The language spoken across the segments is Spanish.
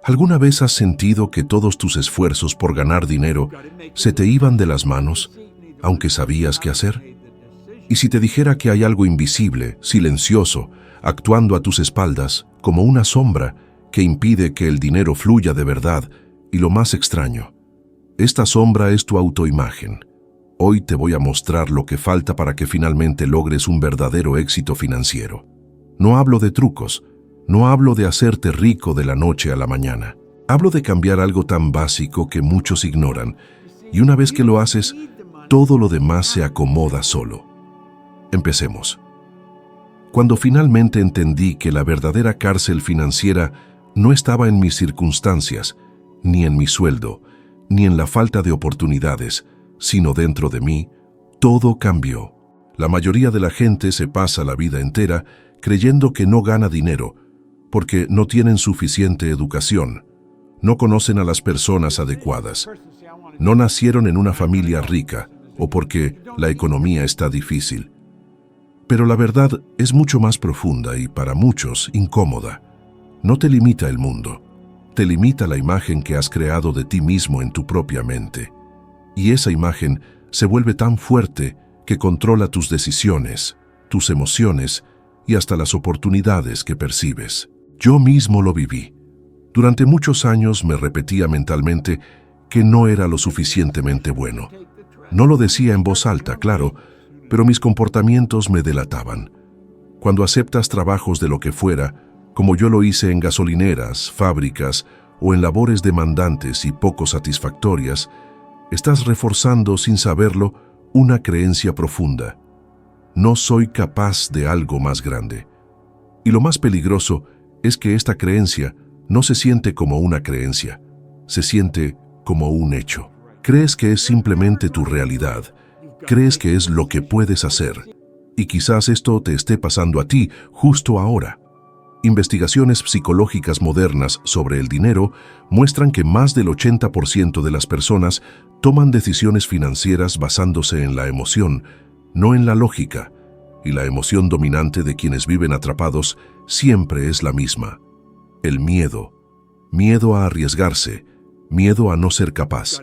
¿Alguna vez has sentido que todos tus esfuerzos por ganar dinero se te iban de las manos, aunque sabías qué hacer? Y si te dijera que hay algo invisible, silencioso, actuando a tus espaldas, como una sombra que impide que el dinero fluya de verdad, y lo más extraño, esta sombra es tu autoimagen. Hoy te voy a mostrar lo que falta para que finalmente logres un verdadero éxito financiero. No hablo de trucos, no hablo de hacerte rico de la noche a la mañana. Hablo de cambiar algo tan básico que muchos ignoran, y una vez que lo haces, todo lo demás se acomoda solo. Empecemos. Cuando finalmente entendí que la verdadera cárcel financiera no estaba en mis circunstancias, ni en mi sueldo, ni en la falta de oportunidades, sino dentro de mí, todo cambió. La mayoría de la gente se pasa la vida entera creyendo que no gana dinero, porque no tienen suficiente educación, no conocen a las personas adecuadas, no nacieron en una familia rica o porque la economía está difícil. Pero la verdad es mucho más profunda y para muchos incómoda. No te limita el mundo, te limita la imagen que has creado de ti mismo en tu propia mente. Y esa imagen se vuelve tan fuerte que controla tus decisiones, tus emociones y hasta las oportunidades que percibes. Yo mismo lo viví. Durante muchos años me repetía mentalmente que no era lo suficientemente bueno. No lo decía en voz alta, claro, pero mis comportamientos me delataban. Cuando aceptas trabajos de lo que fuera, como yo lo hice en gasolineras, fábricas o en labores demandantes y poco satisfactorias, estás reforzando sin saberlo una creencia profunda. No soy capaz de algo más grande. Y lo más peligroso es que esta creencia no se siente como una creencia, se siente como un hecho. Crees que es simplemente tu realidad, crees que es lo que puedes hacer, y quizás esto te esté pasando a ti justo ahora. Investigaciones psicológicas modernas sobre el dinero muestran que más del 80% de las personas toman decisiones financieras basándose en la emoción, no en la lógica, y la emoción dominante de quienes viven atrapados siempre es la misma: el miedo. Miedo a arriesgarse, miedo a no ser capaz,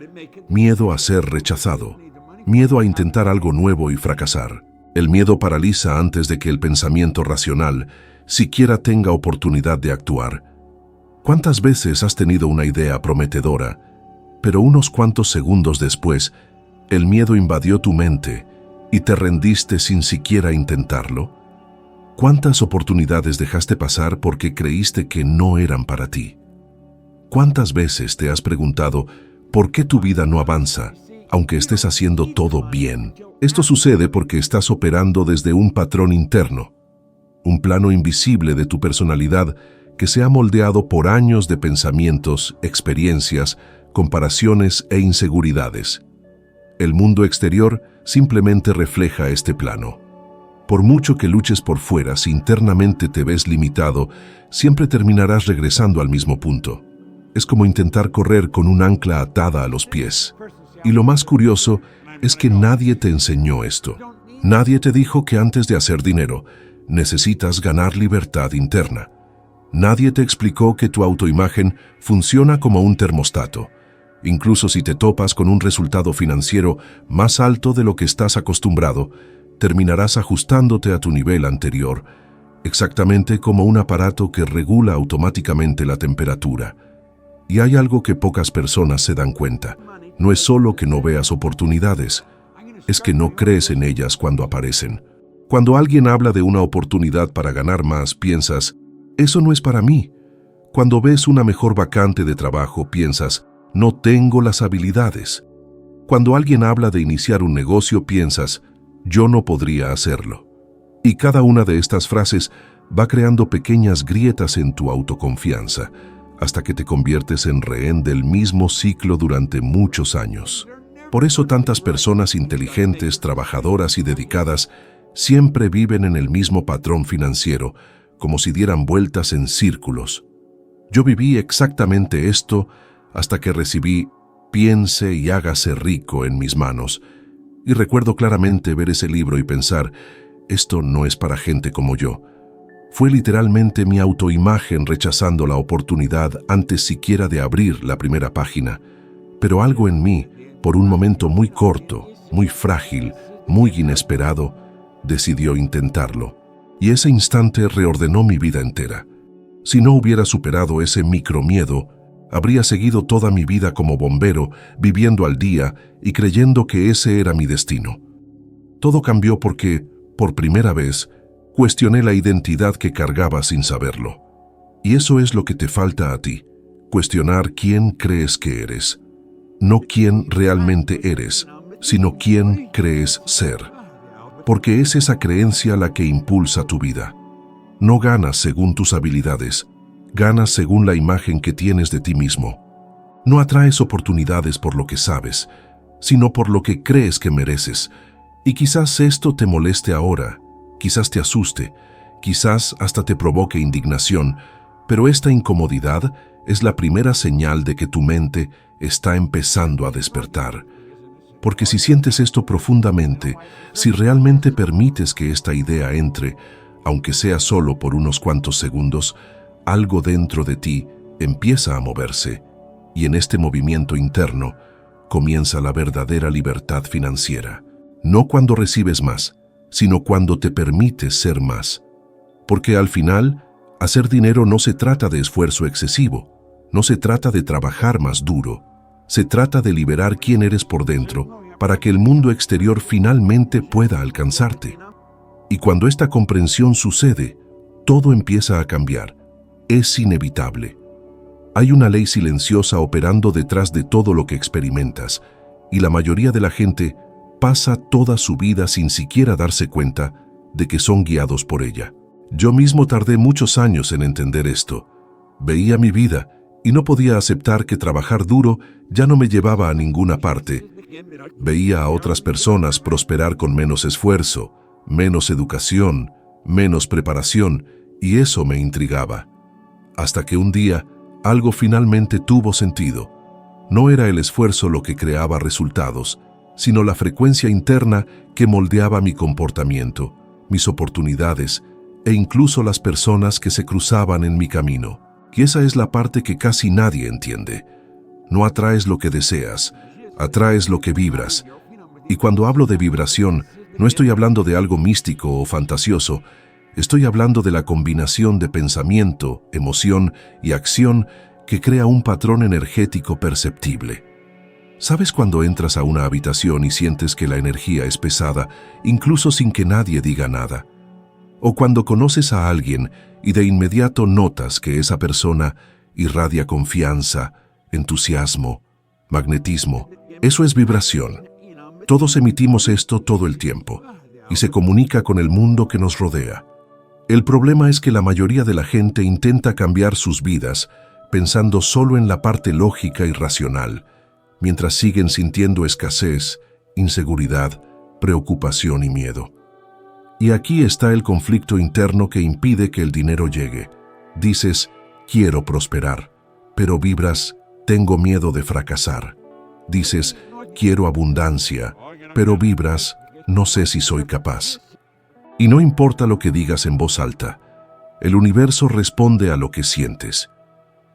miedo a ser rechazado, miedo a intentar algo nuevo y fracasar. El miedo paraliza antes de que el pensamiento racional siquiera tenga oportunidad de actuar. ¿Cuántas veces has tenido una idea prometedora, pero unos cuantos segundos después, el miedo invadió tu mente y te rendiste sin siquiera intentarlo? ¿Cuántas oportunidades dejaste pasar porque creíste que no eran para ti? ¿Cuántas veces te has preguntado por qué tu vida no avanza, aunque estés haciendo todo bien? Esto sucede porque estás operando desde un patrón interno, un plano invisible de tu personalidad que se ha moldeado por años de pensamientos, experiencias, comparaciones e inseguridades. El mundo exterior simplemente refleja este plano. Por mucho que luches por fuera, si internamente te ves limitado, siempre terminarás regresando al mismo punto. Es como intentar correr con un ancla atada a los pies. Y lo más curioso es que nadie te enseñó esto. Nadie te dijo que antes de hacer dinero, necesitas ganar libertad interna. Nadie te explicó que tu autoimagen funciona como un termostato. Incluso si te topas con un resultado financiero más alto de lo que estás acostumbrado, terminarás ajustándote a tu nivel anterior, exactamente como un aparato que regula automáticamente la temperatura. Y hay algo que pocas personas se dan cuenta. No es solo que no veas oportunidades, es que no crees en ellas cuando aparecen. Cuando alguien habla de una oportunidad para ganar más, piensas, eso no es para mí. Cuando ves una mejor vacante de trabajo, piensas, no tengo las habilidades. Cuando alguien habla de iniciar un negocio, piensas, yo no podría hacerlo. Y cada una de estas frases va creando pequeñas grietas en tu autoconfianza, hasta que te conviertes en rehén del mismo ciclo durante muchos años. Por eso tantas personas inteligentes, trabajadoras y dedicadas siempre viven en el mismo patrón financiero, como si dieran vueltas en círculos. Yo viví exactamente esto hasta que recibí Piense y hágase rico en mis manos. Y recuerdo claramente ver ese libro y pensar, esto no es para gente como yo. Fue literalmente mi autoimagen rechazando la oportunidad antes siquiera de abrir la primera página. Pero algo en mí, por un momento muy corto, muy frágil, muy inesperado, decidió intentarlo. Y ese instante reordenó mi vida entera. Si no hubiera superado ese micromiedo, habría seguido toda mi vida como bombero, viviendo al día y creyendo que ese era mi destino. Todo cambió porque, por primera vez, cuestioné la identidad que cargaba sin saberlo. Y eso es lo que te falta a ti, cuestionar quién crees que eres. No quién realmente eres, sino quién crees ser. Porque es esa creencia la que impulsa tu vida. No ganas según tus habilidades, ganas según la imagen que tienes de ti mismo. No atraes oportunidades por lo que sabes, sino por lo que crees que mereces. Y quizás esto te moleste ahora, quizás te asuste, quizás hasta te provoque indignación, pero esta incomodidad es la primera señal de que tu mente está empezando a despertar. Porque si sientes esto profundamente, si realmente permites que esta idea entre, aunque sea solo por unos cuantos segundos, algo dentro de ti empieza a moverse, y en este movimiento interno comienza la verdadera libertad financiera. No cuando recibes más, sino cuando te permites ser más. Porque al final, hacer dinero no se trata de esfuerzo excesivo, no se trata de trabajar más duro, se trata de liberar quién eres por dentro para que el mundo exterior finalmente pueda alcanzarte. Y cuando esta comprensión sucede, todo empieza a cambiar. Es inevitable. Hay una ley silenciosa operando detrás de todo lo que experimentas, y la mayoría de la gente pasa toda su vida sin siquiera darse cuenta de que son guiados por ella. Yo mismo tardé muchos años en entender esto. Veía mi vida y no podía aceptar que trabajar duro ya no me llevaba a ninguna parte. Veía a otras personas prosperar con menos esfuerzo, menos educación, menos preparación, y eso me intrigaba. Hasta que un día, algo finalmente tuvo sentido. No era el esfuerzo lo que creaba resultados, sino la frecuencia interna que moldeaba mi comportamiento, mis oportunidades e incluso las personas que se cruzaban en mi camino. Y esa es la parte que casi nadie entiende. No atraes lo que deseas, atraes lo que vibras. Y cuando hablo de vibración, no estoy hablando de algo místico o fantasioso, estoy hablando de la combinación de pensamiento, emoción y acción que crea un patrón energético perceptible. ¿Sabes cuando entras a una habitación y sientes que la energía es pesada, incluso sin que nadie diga nada? O cuando conoces a alguien y de inmediato notas que esa persona irradia confianza, entusiasmo, magnetismo. Eso es vibración. Todos emitimos esto todo el tiempo y se comunica con el mundo que nos rodea. El problema es que la mayoría de la gente intenta cambiar sus vidas pensando solo en la parte lógica y racional, mientras siguen sintiendo escasez, inseguridad, preocupación y miedo. Y aquí está el conflicto interno que impide que el dinero llegue. Dices, quiero prosperar, pero vibras, tengo miedo de fracasar. Dices, quiero abundancia, pero vibras, no sé si soy capaz. Y no importa lo que digas en voz alta, el universo responde a lo que sientes.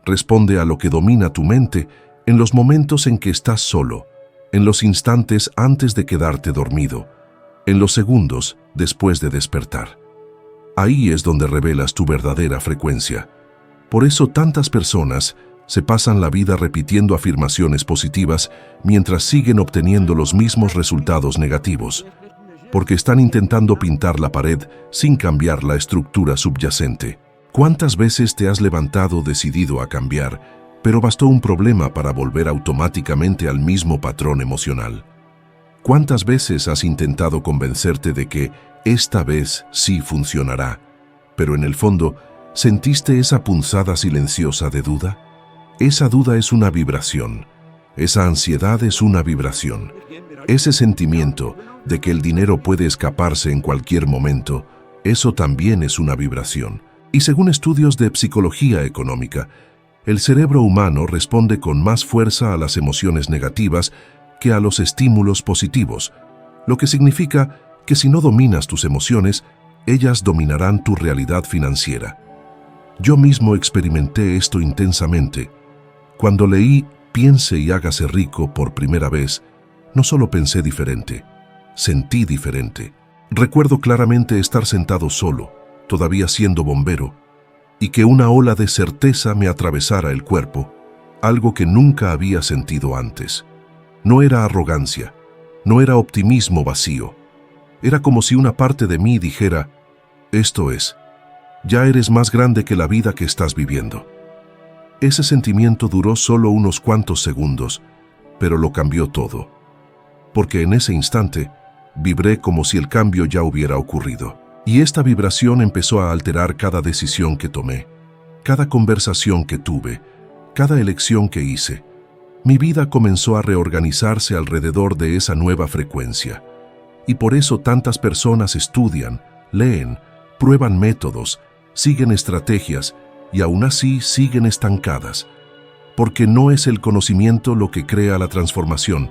Responde a lo que domina tu mente en los momentos en que estás solo, en los instantes antes de quedarte dormido, en los segundos después de despertar. Ahí es donde revelas tu verdadera frecuencia. Por eso tantas personas se pasan la vida repitiendo afirmaciones positivas mientras siguen obteniendo los mismos resultados negativos, porque están intentando pintar la pared sin cambiar la estructura subyacente. ¿Cuántas veces te has levantado decidido a cambiar, pero bastó un problema para volver automáticamente al mismo patrón emocional? ¿Cuántas veces has intentado convencerte de que esta vez sí funcionará, pero en el fondo sentiste esa punzada silenciosa de duda? Esa duda es una vibración. Esa ansiedad es una vibración. Ese sentimiento de que el dinero puede escaparse en cualquier momento, eso también es una vibración. Y según estudios de psicología económica, el cerebro humano responde con más fuerza a las emociones negativas que a los estímulos positivos, lo que significa que si no dominas tus emociones, ellas dominarán tu realidad financiera. Yo mismo experimenté esto intensamente. Cuando leí Piense y hágase rico por primera vez, no solo pensé diferente, sentí diferente. Recuerdo claramente estar sentado solo, todavía siendo bombero, y que una ola de certeza me atravesara el cuerpo, algo que nunca había sentido antes. No era arrogancia, no era optimismo vacío. Era como si una parte de mí dijera, esto es, ya eres más grande que la vida que estás viviendo. Ese sentimiento duró solo unos cuantos segundos, pero lo cambió todo. Porque en ese instante, vibré como si el cambio ya hubiera ocurrido. Y esta vibración empezó a alterar cada decisión que tomé, cada conversación que tuve, cada elección que hice. Mi vida comenzó a reorganizarse alrededor de esa nueva frecuencia. Y por eso tantas personas estudian, leen, prueban métodos, siguen estrategias y aún así siguen estancadas. Porque no es el conocimiento lo que crea la transformación,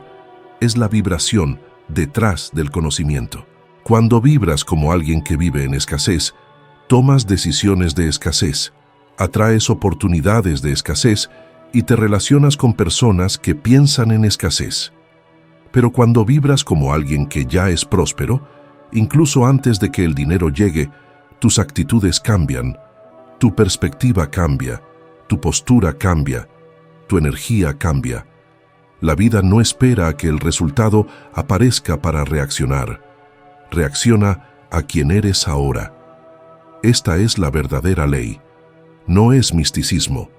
es la vibración detrás del conocimiento. Cuando vibras como alguien que vive en escasez, tomas decisiones de escasez, atraes oportunidades de escasez y te relacionas con personas que piensan en escasez. Pero cuando vibras como alguien que ya es próspero, incluso antes de que el dinero llegue, tus actitudes cambian, tu perspectiva cambia, tu postura cambia, tu energía cambia. La vida no espera a que el resultado aparezca para reaccionar. Reacciona a quien eres ahora. Esta es la verdadera ley. No es misticismo,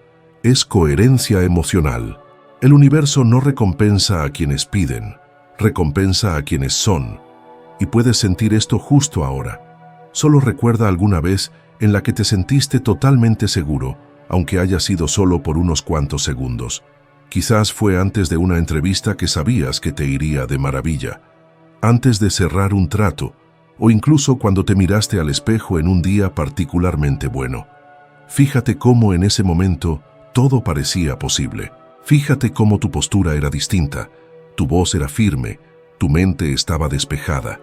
es coherencia emocional. El universo no recompensa a quienes piden, recompensa a quienes son. Y puedes sentir esto justo ahora. Solo recuerda alguna vez en la que te sentiste totalmente seguro, aunque haya sido solo por unos cuantos segundos. Quizás fue antes de una entrevista que sabías que te iría de maravilla, antes de cerrar un trato, o incluso cuando te miraste al espejo en un día particularmente bueno. Fíjate cómo en ese momento todo parecía posible. Fíjate cómo tu postura era distinta, tu voz era firme, tu mente estaba despejada.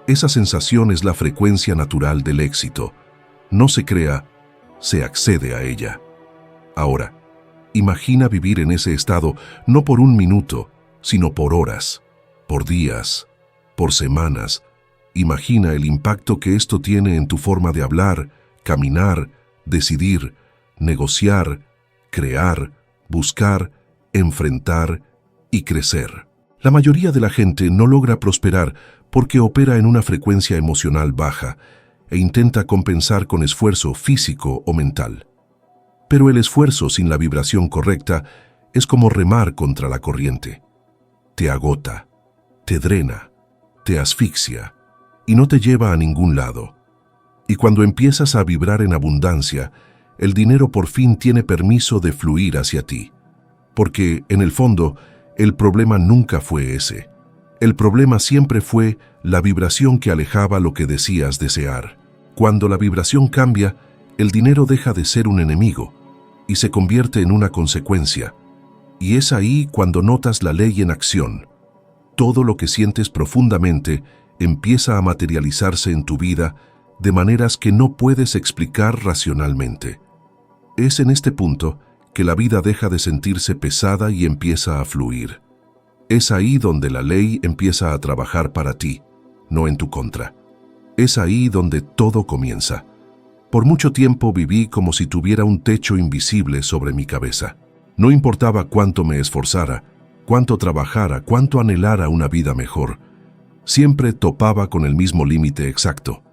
Esa sensación es la frecuencia natural del éxito. No se crea, se accede a ella. Ahora, imagina vivir en ese estado no por un minuto, sino por horas, por días, por semanas. Imagina el impacto que esto tiene en tu forma de hablar, caminar, decidir, negociar, crear, buscar, enfrentar y crecer. La mayoría de la gente no logra prosperar porque opera en una frecuencia emocional baja e intenta compensar con esfuerzo físico o mental. Pero el esfuerzo sin la vibración correcta es como remar contra la corriente. Te agota, te drena, te asfixia y no te lleva a ningún lado. Y cuando empiezas a vibrar en abundancia, el dinero por fin tiene permiso de fluir hacia ti. Porque, en el fondo, el problema nunca fue ese. El problema siempre fue la vibración que alejaba lo que decías desear. Cuando la vibración cambia, el dinero deja de ser un enemigo y se convierte en una consecuencia. Y es ahí cuando notas la ley en acción. Todo lo que sientes profundamente empieza a materializarse en tu vida de maneras que no puedes explicar racionalmente. Es en este punto que la vida deja de sentirse pesada y empieza a fluir. Es ahí donde la ley empieza a trabajar para ti, no en tu contra. Es ahí donde todo comienza. Por mucho tiempo viví como si tuviera un techo invisible sobre mi cabeza. No importaba cuánto me esforzara, cuánto trabajara, cuánto anhelara una vida mejor. Siempre topaba con el mismo límite exacto.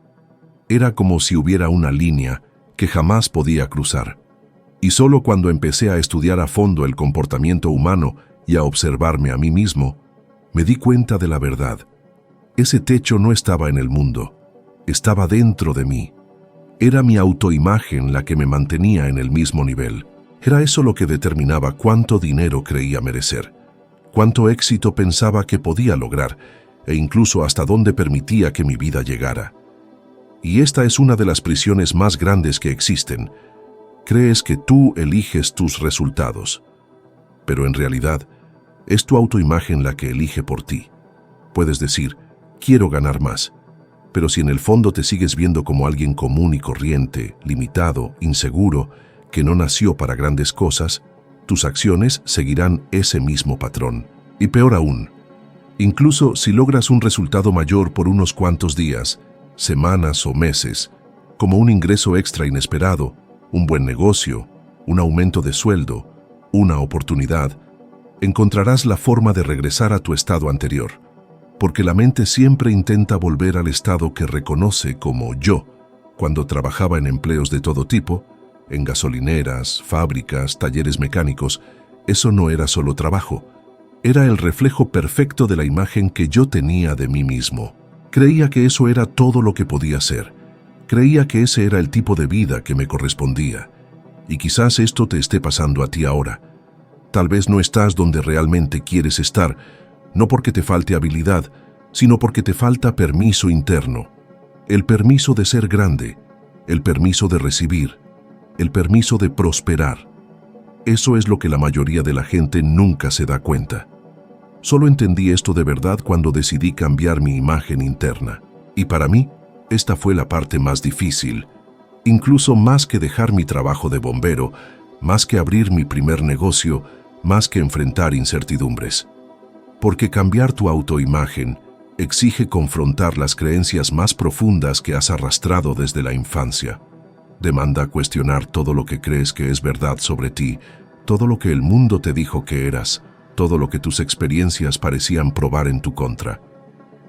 Era como si hubiera una línea que jamás podía cruzar. Y solo cuando empecé a estudiar a fondo el comportamiento humano y a observarme a mí mismo, me di cuenta de la verdad. Ese techo no estaba en el mundo. Estaba dentro de mí. Era mi autoimagen la que me mantenía en el mismo nivel. Era eso lo que determinaba cuánto dinero creía merecer, cuánto éxito pensaba que podía lograr e incluso hasta dónde permitía que mi vida llegara. Y esta es una de las prisiones más grandes que existen. Crees que tú eliges tus resultados, pero en realidad es tu autoimagen la que elige por ti. Puedes decir, quiero ganar más, Pero si en el fondo te sigues viendo como alguien común y corriente, limitado, inseguro, que no nació para grandes cosas, tus acciones seguirán ese mismo patrón. Y peor aún, incluso si logras un resultado mayor por unos cuantos días, semanas o meses, como un ingreso extra inesperado, un buen negocio, un aumento de sueldo, una oportunidad, encontrarás la forma de regresar a tu estado anterior, porque la mente siempre intenta volver al estado que reconoce como yo, cuando trabajaba en empleos de todo tipo, en gasolineras, fábricas, talleres mecánicos. Eso no era solo trabajo, era el reflejo perfecto de la imagen que yo tenía de mí mismo. Creía que eso era todo lo que podía ser. Creía que ese era el tipo de vida que me correspondía. Y quizás esto te esté pasando a ti ahora. Tal vez no estás donde realmente quieres estar, no porque te falte habilidad, sino porque te falta permiso interno. El permiso de ser grande, el permiso de recibir, el permiso de prosperar. Eso es lo que la mayoría de la gente nunca se da cuenta. Solo entendí esto de verdad cuando decidí cambiar mi imagen interna. Y para mí, esta fue la parte más difícil, incluso más que dejar mi trabajo de bombero, más que abrir mi primer negocio, más que enfrentar incertidumbres. Porque cambiar tu autoimagen exige confrontar las creencias más profundas que has arrastrado desde la infancia. Demanda cuestionar todo lo que crees que es verdad sobre ti, todo lo que el mundo te dijo que eras, todo lo que tus experiencias parecían probar en tu contra.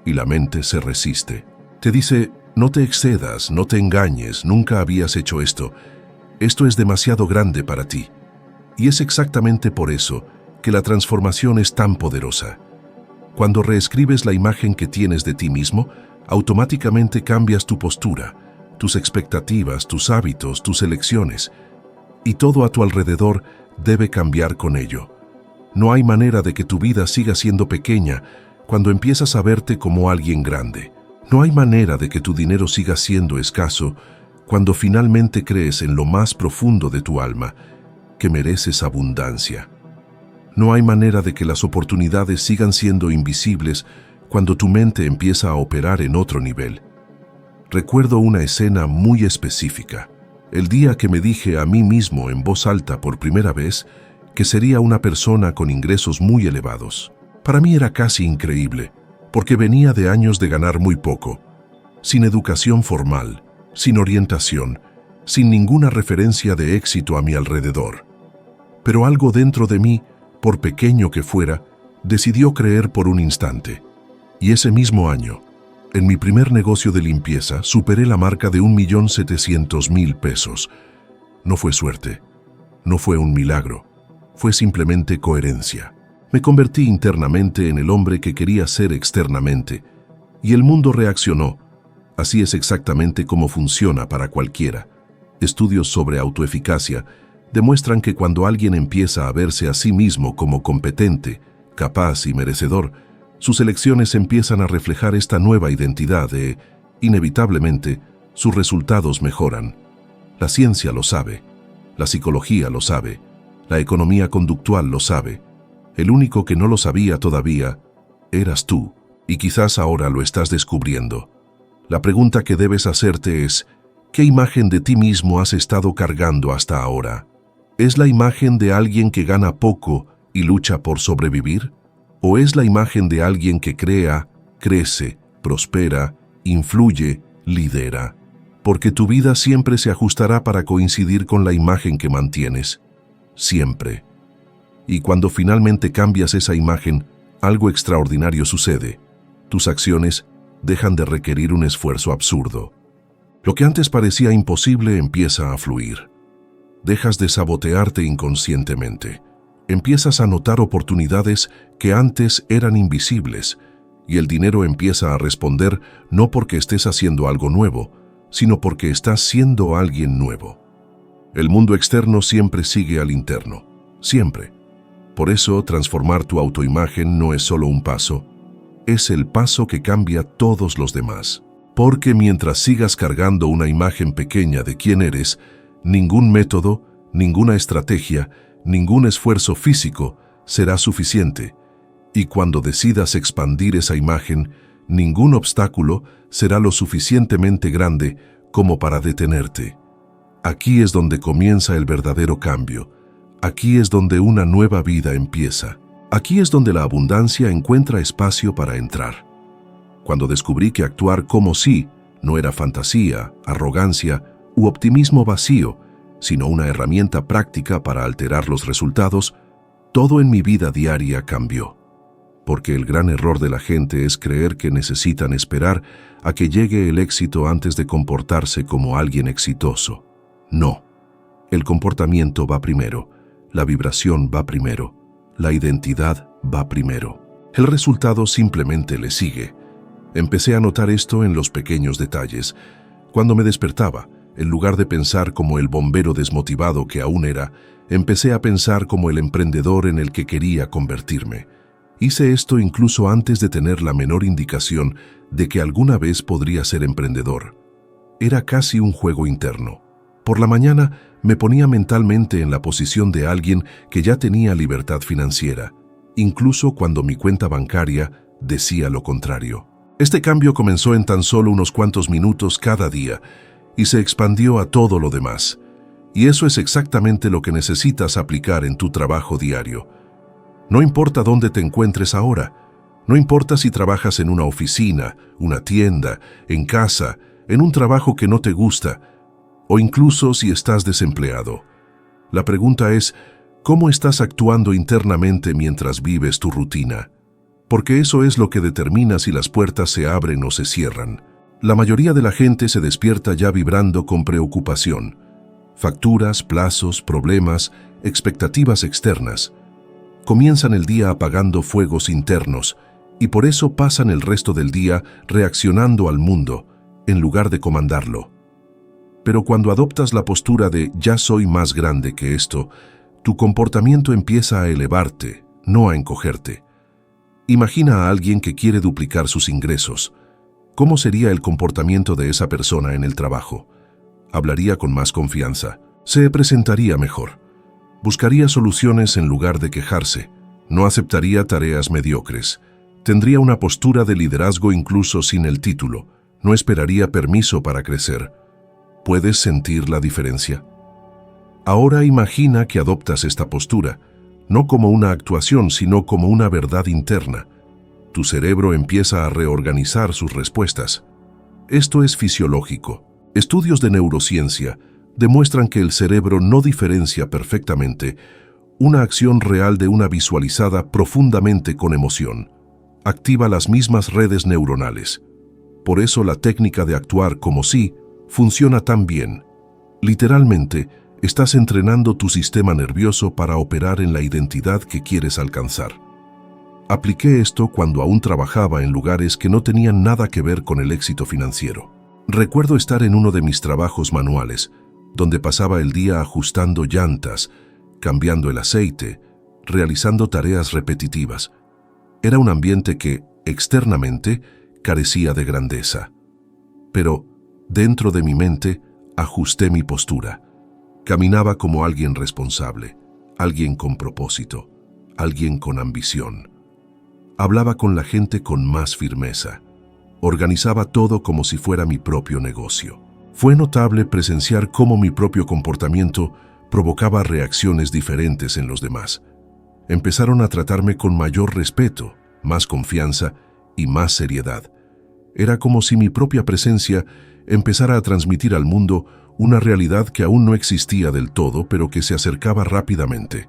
Y la mente se resiste. Te dice, no te excedas, no te engañes, nunca habías hecho esto. Esto es demasiado grande para ti. Y es exactamente por eso que la transformación es tan poderosa. Cuando reescribes la imagen que tienes de ti mismo, automáticamente cambias tu postura, tus expectativas, tus hábitos, tus elecciones, y todo a tu alrededor debe cambiar con ello. No hay manera de que tu vida siga siendo pequeña cuando empiezas a verte como alguien grande. No hay manera de que tu dinero siga siendo escaso cuando finalmente crees en lo más profundo de tu alma que mereces abundancia. No hay manera de que las oportunidades sigan siendo invisibles cuando tu mente empieza a operar en otro nivel. Recuerdo una escena muy específica. El día que me dije a mí mismo en voz alta por primera vez que sería una persona con ingresos muy elevados. Para mí era casi increíble, porque venía de años de ganar muy poco, sin educación formal, sin orientación, sin ninguna referencia de éxito a mi alrededor. Pero algo dentro de mí, por pequeño que fuera, decidió creer por un instante. Y ese mismo año, en mi primer negocio de limpieza, superé la marca de 1.700.000 pesos. No fue suerte, no fue un milagro, fue simplemente coherencia. Me convertí internamente en el hombre que quería ser externamente, y el mundo reaccionó. Así es exactamente como funciona para cualquiera. Estudios sobre autoeficacia demuestran que cuando alguien empieza a verse a sí mismo como competente, capaz y merecedor, sus elecciones empiezan a reflejar esta nueva identidad inevitablemente, sus resultados mejoran. La ciencia lo sabe, la psicología lo sabe, la economía conductual lo sabe. El único que no lo sabía todavía eras tú, y quizás ahora lo estás descubriendo. La pregunta que debes hacerte es, ¿qué imagen de ti mismo has estado cargando hasta ahora? ¿Es la imagen de alguien que gana poco y lucha por sobrevivir? ¿O es la imagen de alguien que crea, crece, prospera, influye, lidera? Porque tu vida siempre se ajustará para coincidir con la imagen que mantienes. Siempre. Y cuando finalmente cambias esa imagen, algo extraordinario sucede. Tus acciones dejan de requerir un esfuerzo absurdo. Lo que antes parecía imposible empieza a fluir. Dejas de sabotearte inconscientemente. Empiezas a notar oportunidades que antes eran invisibles, y el dinero empieza a responder no porque estés haciendo algo nuevo, sino porque estás siendo alguien nuevo. El mundo externo siempre sigue al interno, siempre. Por eso, transformar tu autoimagen no es solo un paso, es el paso que cambia todos los demás. Porque mientras sigas cargando una imagen pequeña de quién eres, ningún método, ninguna estrategia, ningún esfuerzo físico será suficiente. Y cuando decidas expandir esa imagen, Ningún obstáculo será lo suficientemente grande como para detenerte. Aquí es donde comienza el verdadero cambio. Aquí es donde una nueva vida empieza. Aquí es donde la abundancia encuentra espacio para entrar. Cuando descubrí que actuar como sí no era fantasía, arrogancia u optimismo vacío, sino una herramienta práctica para alterar los resultados, todo en mi vida diaria cambió. Porque el gran error de la gente es creer que necesitan esperar a que llegue el éxito antes de comportarse como alguien exitoso. No. El comportamiento va primero, la vibración va primero, la identidad va primero. El resultado simplemente le sigue. Empecé a notar esto en los pequeños detalles. Cuando me despertaba, en lugar de pensar como el bombero desmotivado que aún era, empecé a pensar como el emprendedor en el que quería convertirme. Hice esto incluso antes de tener la menor indicación de que alguna vez podría ser emprendedor. Era casi un juego interno. Por la mañana me ponía mentalmente en la posición de alguien que ya tenía libertad financiera, incluso cuando mi cuenta bancaria decía lo contrario. Este cambio comenzó en tan solo unos cuantos minutos cada día y se expandió a todo lo demás. Y eso es exactamente lo que necesitas aplicar en tu trabajo diario. No importa dónde te encuentres ahora, no importa si trabajas en una oficina, una tienda, en casa, en un trabajo que no te gusta, o incluso si estás desempleado. La pregunta es, ¿cómo estás actuando internamente mientras vives tu rutina? Porque eso es lo que determina si las puertas se abren o se cierran. La mayoría de la gente se despierta ya vibrando con preocupación. Facturas, plazos, problemas, expectativas externas. Comienzan el día apagando fuegos internos y por eso pasan el resto del día reaccionando al mundo, en lugar de comandarlo. Pero cuando adoptas la postura de «ya soy más grande que esto», tu comportamiento empieza a elevarte, no a encogerte. Imagina a alguien que quiere duplicar sus ingresos. ¿Cómo sería el comportamiento de esa persona en el trabajo? Hablaría con más confianza, se presentaría mejor, buscaría soluciones en lugar de quejarse, no aceptaría tareas mediocres, tendría una postura de liderazgo incluso sin el título, no esperaría permiso para crecer. ¿Puedes sentir la diferencia? Ahora imagina que adoptas esta postura, no como una actuación, sino como una verdad interna. Tu cerebro empieza a reorganizar sus respuestas. Esto es fisiológico. Estudios de neurociencia demuestran que el cerebro no diferencia perfectamente una acción real de una visualizada profundamente con emoción. Activa las mismas redes neuronales. Por eso la técnica de actuar como sí funciona tan bien. Literalmente, estás entrenando tu sistema nervioso para operar en la identidad que quieres alcanzar. Apliqué esto cuando aún trabajaba en lugares que no tenían nada que ver con el éxito financiero. Recuerdo estar en uno de mis trabajos manuales, donde pasaba el día ajustando llantas, cambiando el aceite, realizando tareas repetitivas. Era un ambiente que, externamente, carecía de grandeza. Pero, dentro de mi mente, ajusté mi postura. Caminaba como alguien responsable, alguien con propósito, alguien con ambición. Hablaba con la gente con más firmeza. Organizaba todo como si fuera mi propio negocio. Fue notable presenciar cómo mi propio comportamiento provocaba reacciones diferentes en los demás. Empezaron a tratarme con mayor respeto, más confianza y más seriedad. Era como si mi propia presencia empezara a transmitir al mundo una realidad que aún no existía del todo, pero que se acercaba rápidamente.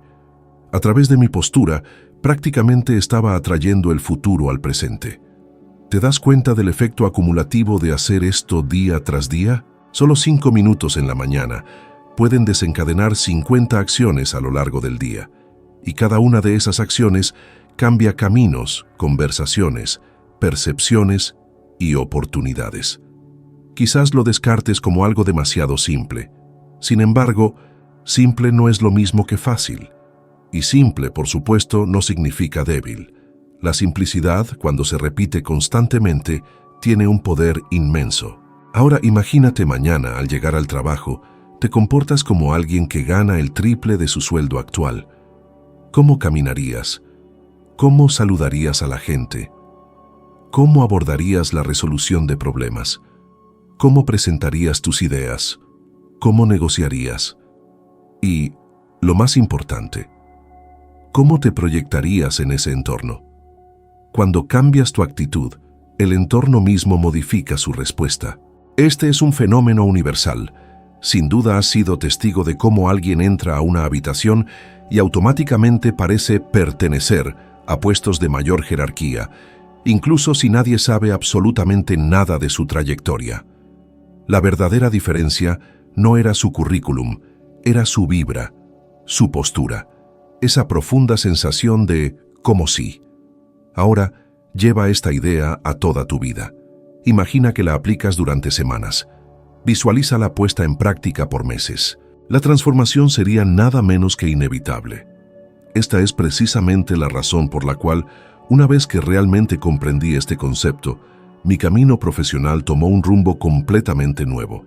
A través de mi postura, prácticamente estaba atrayendo el futuro al presente. ¿Te das cuenta del efecto acumulativo de hacer esto día tras día? Solo 5 minutos en la mañana pueden desencadenar 50 acciones a lo largo del día, y cada una de esas acciones cambia caminos, conversaciones, percepciones y oportunidades. Quizás lo descartes como algo demasiado simple. Sin embargo, simple no es lo mismo que fácil. Y simple, por supuesto, no significa débil. La simplicidad, cuando se repite constantemente, tiene un poder inmenso. Ahora imagínate mañana, al llegar al trabajo, te comportas como alguien que gana el triple de su sueldo actual. ¿Cómo caminarías? ¿Cómo saludarías a la gente? ¿Cómo abordarías la resolución de problemas? ¿Cómo presentarías tus ideas? ¿Cómo negociarías? Y, lo más importante, ¿cómo te proyectarías en ese entorno? Cuando cambias tu actitud, el entorno mismo modifica su respuesta. Este es un fenómeno universal. Sin duda has sido testigo de cómo alguien entra a una habitación y automáticamente parece pertenecer a puestos de mayor jerarquía, incluso si nadie sabe absolutamente nada de su trayectoria. La verdadera diferencia no era su currículum, era su vibra, su postura, esa profunda sensación de como si. Ahora, lleva esta idea a toda tu vida. Imagina que la aplicas durante semanas. Visualiza la puesta en práctica por meses. La transformación sería nada menos que inevitable. Esta es precisamente la razón por la cual, una vez que realmente comprendí este concepto, mi camino profesional tomó un rumbo completamente nuevo.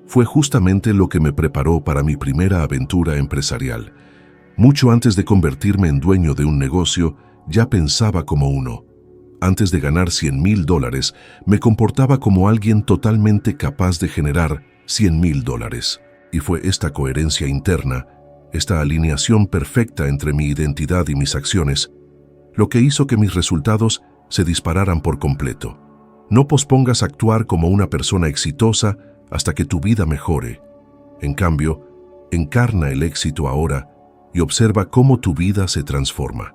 Fue justamente lo que me preparó para mi primera aventura empresarial. Mucho antes de convertirme en dueño de un negocio, ya pensaba como uno. Antes de ganar $100,000, me comportaba como alguien totalmente capaz de generar $100,000. Y fue esta coherencia interna, esta alineación perfecta entre mi identidad y mis acciones, lo que hizo que mis resultados se dispararan por completo. No pospongas actuar como una persona exitosa hasta que tu vida mejore. En cambio, encarna el éxito ahora y observa cómo tu vida se transforma.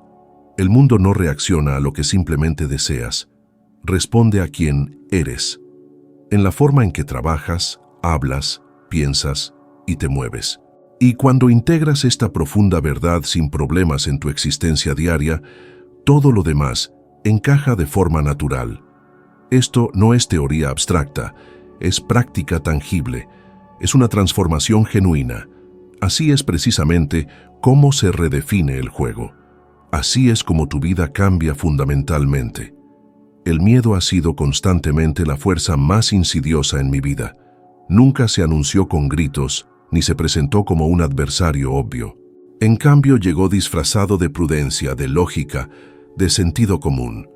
El mundo no reacciona a lo que simplemente deseas, responde a quien eres, en la forma en que trabajas, hablas, piensas y te mueves. Y cuando integras esta profunda verdad sin problemas en tu existencia diaria, todo lo demás encaja de forma natural. Esto no es teoría abstracta, es práctica tangible, es una transformación genuina. Así es precisamente cómo se redefine el juego. Así es como tu vida cambia fundamentalmente. El miedo ha sido constantemente la fuerza más insidiosa en mi vida. Nunca se anunció con gritos, ni se presentó como un adversario obvio. En cambio, llegó disfrazado de prudencia, de lógica, de sentido común.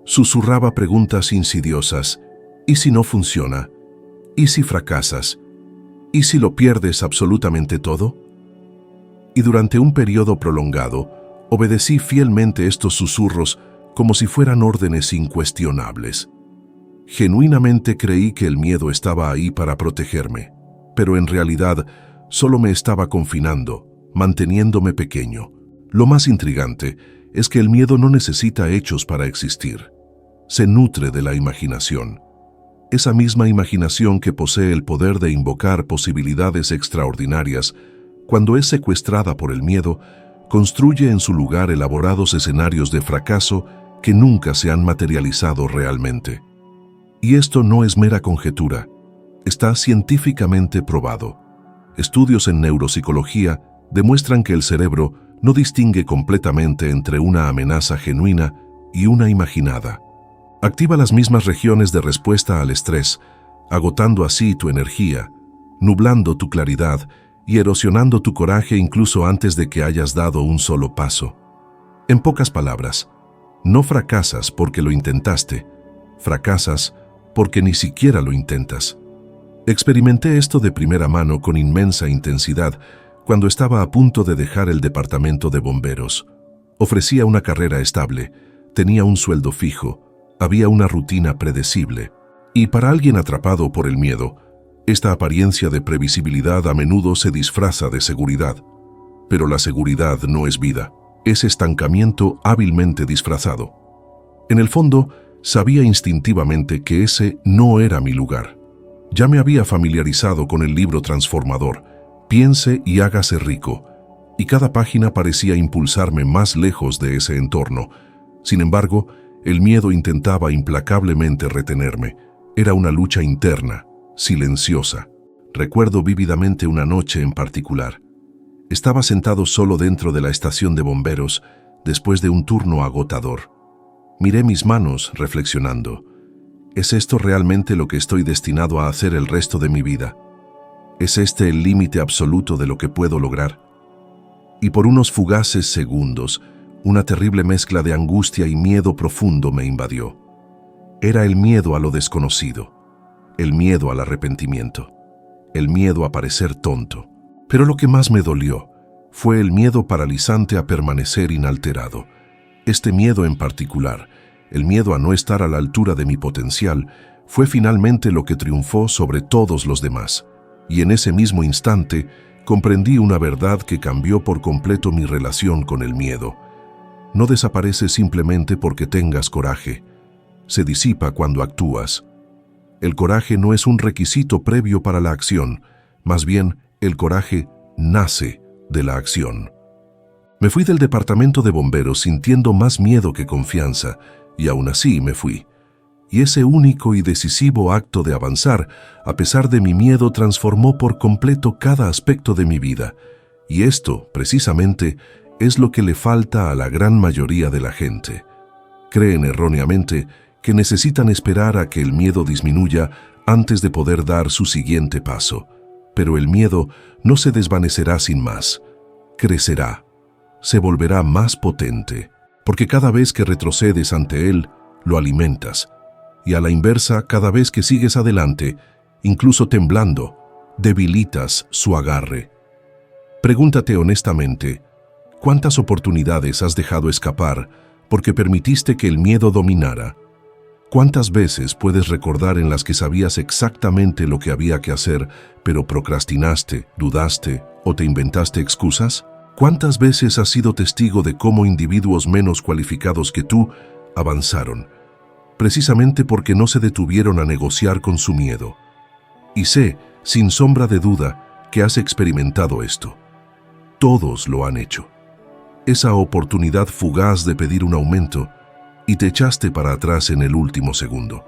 Susurraba preguntas insidiosas. ¿Y si no funciona? ¿Y si fracasas? ¿Y si lo pierdes absolutamente todo? Y durante un periodo prolongado, obedecí fielmente estos susurros como si fueran órdenes incuestionables. Genuinamente creí que el miedo estaba ahí para protegerme, pero en realidad solo me estaba confinando, manteniéndome pequeño. Lo más intrigante es que el miedo no necesita hechos para existir. Se nutre de la imaginación. Esa misma imaginación que posee el poder de invocar posibilidades extraordinarias, cuando es secuestrada por el miedo, construye en su lugar elaborados escenarios de fracaso que nunca se han materializado realmente. Y esto no es mera conjetura, está científicamente probado. Estudios en neuropsicología demuestran que el cerebro no distingue completamente entre una amenaza genuina y una imaginada. Activa las mismas regiones de respuesta al estrés, agotando así tu energía, nublando tu claridad y erosionando tu coraje incluso antes de que hayas dado un solo paso. En pocas palabras, no fracasas porque lo intentaste, fracasas porque ni siquiera lo intentas. Experimenté esto de primera mano con inmensa intensidad cuando estaba a punto de dejar el departamento de bomberos. Ofrecía una carrera estable, tenía un sueldo fijo, había una rutina predecible, y para alguien atrapado por el miedo, esta apariencia de previsibilidad a menudo se disfraza de seguridad. Pero la seguridad no es vida, es estancamiento hábilmente disfrazado. En el fondo, sabía instintivamente que ese no era mi lugar. Ya me había familiarizado con el libro transformador, Piense y hágase rico, y cada página parecía impulsarme más lejos de ese entorno. Sin embargo, el miedo intentaba implacablemente retenerme. Era una lucha interna, silenciosa. Recuerdo vívidamente una noche en particular. Estaba sentado solo dentro de la estación de bomberos, después de un turno agotador. Miré mis manos, reflexionando. ¿Es esto realmente lo que estoy destinado a hacer el resto de mi vida? ¿Es este el límite absoluto de lo que puedo lograr? Y por unos fugaces segundos, una terrible mezcla de angustia y miedo profundo me invadió. Era el miedo a lo desconocido, el miedo al arrepentimiento, el miedo a parecer tonto. Pero lo que más me dolió fue el miedo paralizante a permanecer inalterado. Este miedo en particular, el miedo a no estar a la altura de mi potencial, fue finalmente lo que triunfó sobre todos los demás. Y en ese mismo instante, comprendí una verdad que cambió por completo mi relación con el miedo. No desaparece simplemente porque tengas coraje. Se disipa cuando actúas. El coraje no es un requisito previo para la acción, más bien el coraje nace de la acción. Me fui del departamento de bomberos sintiendo más miedo que confianza, y aún así me fui. Y ese único y decisivo acto de avanzar, a pesar de mi miedo, transformó por completo cada aspecto de mi vida. Y esto, precisamente, es lo que le falta a la gran mayoría de la gente. Creen erróneamente que necesitan esperar a que el miedo disminuya antes de poder dar su siguiente paso. Pero el miedo no se desvanecerá sin más. Crecerá. Se volverá más potente, porque cada vez que retrocedes ante él, lo alimentas. Y a la inversa, cada vez que sigues adelante, incluso temblando, debilitas su agarre. Pregúntate honestamente, ¿cuántas oportunidades has dejado escapar porque permitiste que el miedo dominara? ¿Cuántas veces puedes recordar en las que sabías exactamente lo que había que hacer, pero procrastinaste, dudaste o te inventaste excusas? ¿Cuántas veces has sido testigo de cómo individuos menos cualificados que tú avanzaron, precisamente porque no se detuvieron a negociar con su miedo? Y sé, sin sombra de duda, que has experimentado esto. Todos lo han hecho. Esa oportunidad fugaz de pedir un aumento, y te echaste para atrás en el último segundo.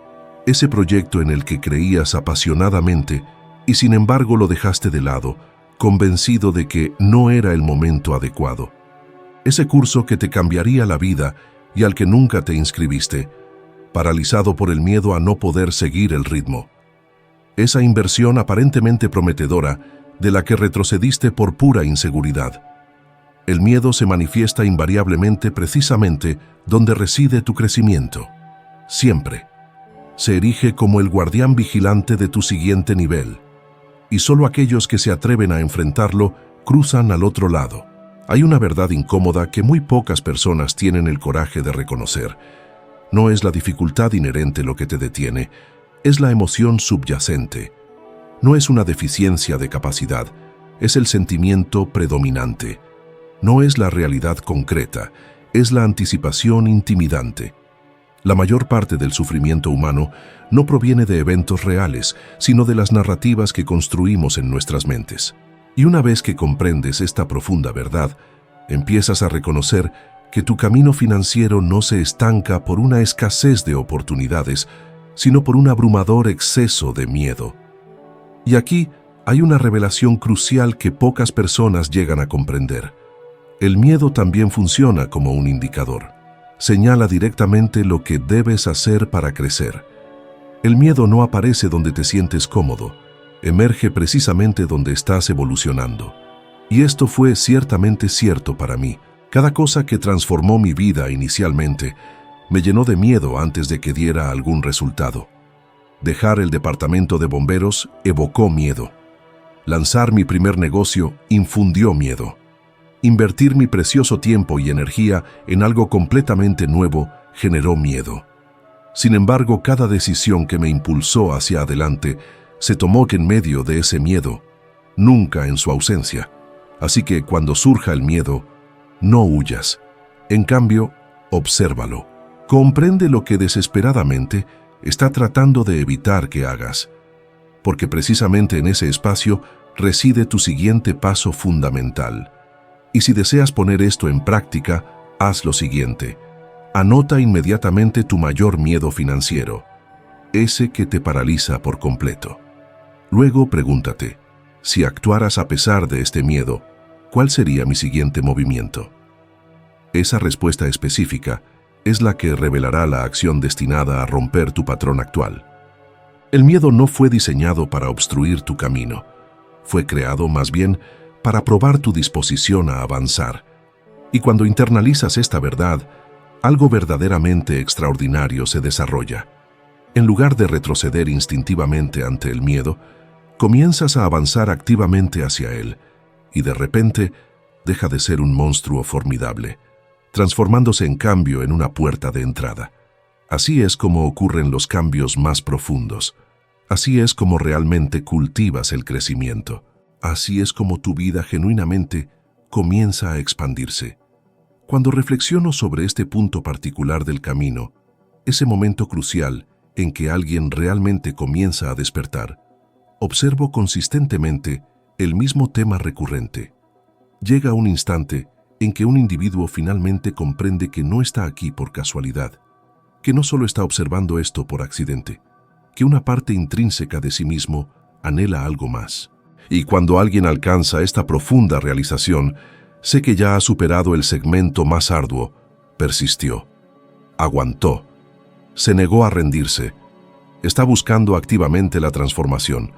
Ese proyecto en el que creías apasionadamente y sin embargo lo dejaste de lado, convencido de que no era el momento adecuado. Ese curso que te cambiaría la vida y al que nunca te inscribiste, paralizado por el miedo a no poder seguir el ritmo. Esa inversión aparentemente prometedora de la que retrocediste por pura inseguridad. El miedo se manifiesta invariablemente precisamente donde reside tu crecimiento. Siempre. Se erige como el guardián vigilante de tu siguiente nivel. Y solo aquellos que se atreven a enfrentarlo cruzan al otro lado. Hay una verdad incómoda que muy pocas personas tienen el coraje de reconocer. No es la dificultad inherente lo que te detiene, es la emoción subyacente. No es una deficiencia de capacidad, es el sentimiento predominante. No es la realidad concreta, es la anticipación intimidante. La mayor parte del sufrimiento humano no proviene de eventos reales, sino de las narrativas que construimos en nuestras mentes. Y una vez que comprendes esta profunda verdad, empiezas a reconocer que tu camino financiero no se estanca por una escasez de oportunidades, sino por un abrumador exceso de miedo. Y aquí hay una revelación crucial que pocas personas llegan a comprender. El miedo también funciona como un indicador. Señala directamente lo que debes hacer para crecer. El miedo no aparece donde te sientes cómodo, emerge precisamente donde estás evolucionando. Y esto fue ciertamente cierto para mí. Cada cosa que transformó mi vida inicialmente me llenó de miedo antes de que diera algún resultado. Dejar el departamento de bomberos evocó miedo. Lanzar mi primer negocio infundió miedo. Invertir mi precioso tiempo y energía en algo completamente nuevo generó miedo. Sin embargo, cada decisión que me impulsó hacia adelante se tomó en medio de ese miedo, nunca en su ausencia. Así que cuando surja el miedo, no huyas. En cambio, obsérvalo. Comprende lo que desesperadamente está tratando de evitar que hagas, porque precisamente en ese espacio reside tu siguiente paso fundamental. Y si deseas poner esto en práctica, haz lo siguiente. Anota inmediatamente tu mayor miedo financiero, ese que te paraliza por completo. Luego pregúntate, si actuaras a pesar de este miedo, ¿cuál sería mi siguiente movimiento? Esa respuesta específica es la que revelará la acción destinada a romper tu patrón actual. El miedo no fue diseñado para obstruir tu camino. Fue creado, más bien, para probar tu disposición a avanzar. Y cuando internalizas esta verdad, algo verdaderamente extraordinario se desarrolla. En lugar de retroceder instintivamente ante el miedo, comienzas a avanzar activamente hacia él, y de repente deja de ser un monstruo formidable, transformándose en cambio en una puerta de entrada. Así es como ocurren los cambios más profundos. Así es como realmente cultivas el crecimiento. Así es como tu vida genuinamente comienza a expandirse. Cuando reflexiono sobre este punto particular del camino, ese momento crucial en que alguien realmente comienza a despertar, observo consistentemente el mismo tema recurrente. Llega un instante en que un individuo finalmente comprende que no está aquí por casualidad, que no solo está observando esto por accidente, que una parte intrínseca de sí mismo anhela algo más. Y cuando alguien alcanza esta profunda realización, sé que ya ha superado el segmento más arduo, persistió, aguantó, se negó a rendirse, está buscando activamente la transformación.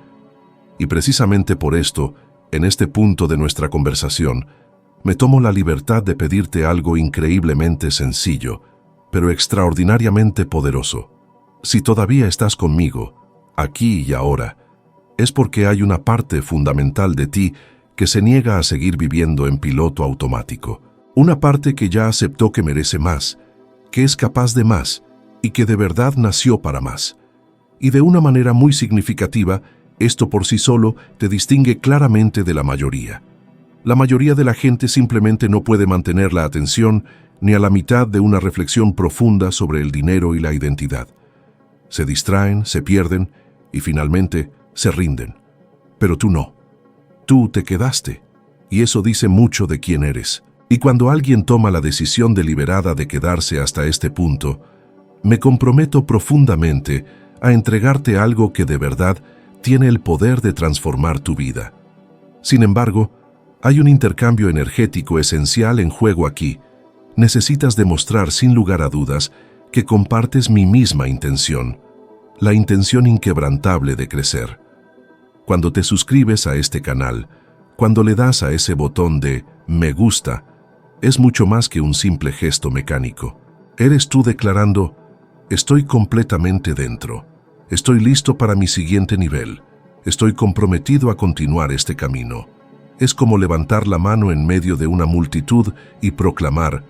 Y precisamente por esto, en este punto de nuestra conversación, me tomo la libertad de pedirte algo increíblemente sencillo, pero extraordinariamente poderoso. Si todavía estás conmigo, aquí y ahora, es porque hay una parte fundamental de ti que se niega a seguir viviendo en piloto automático. Una parte que ya aceptó que merece más, que es capaz de más y que de verdad nació para más. Y de una manera muy significativa, esto por sí solo te distingue claramente de la mayoría. La mayoría de la gente simplemente no puede mantener la atención ni a la mitad de una reflexión profunda sobre el dinero y la identidad. Se distraen, se pierden y finalmente se rinden. Pero tú no. Tú te quedaste. Y eso dice mucho de quién eres. Y cuando alguien toma la decisión deliberada de quedarse hasta este punto, me comprometo profundamente a entregarte algo que de verdad tiene el poder de transformar tu vida. Sin embargo, hay un intercambio energético esencial en juego aquí. Necesitas demostrar sin lugar a dudas que compartes mi misma intención, la intención inquebrantable de crecer. Cuando te suscribes a este canal, cuando le das a ese botón de me gusta, es mucho más que un simple gesto mecánico. Eres tú declarando, estoy completamente dentro, estoy listo para mi siguiente nivel, estoy comprometido a continuar este camino. Es como levantar la mano en medio de una multitud y proclamar,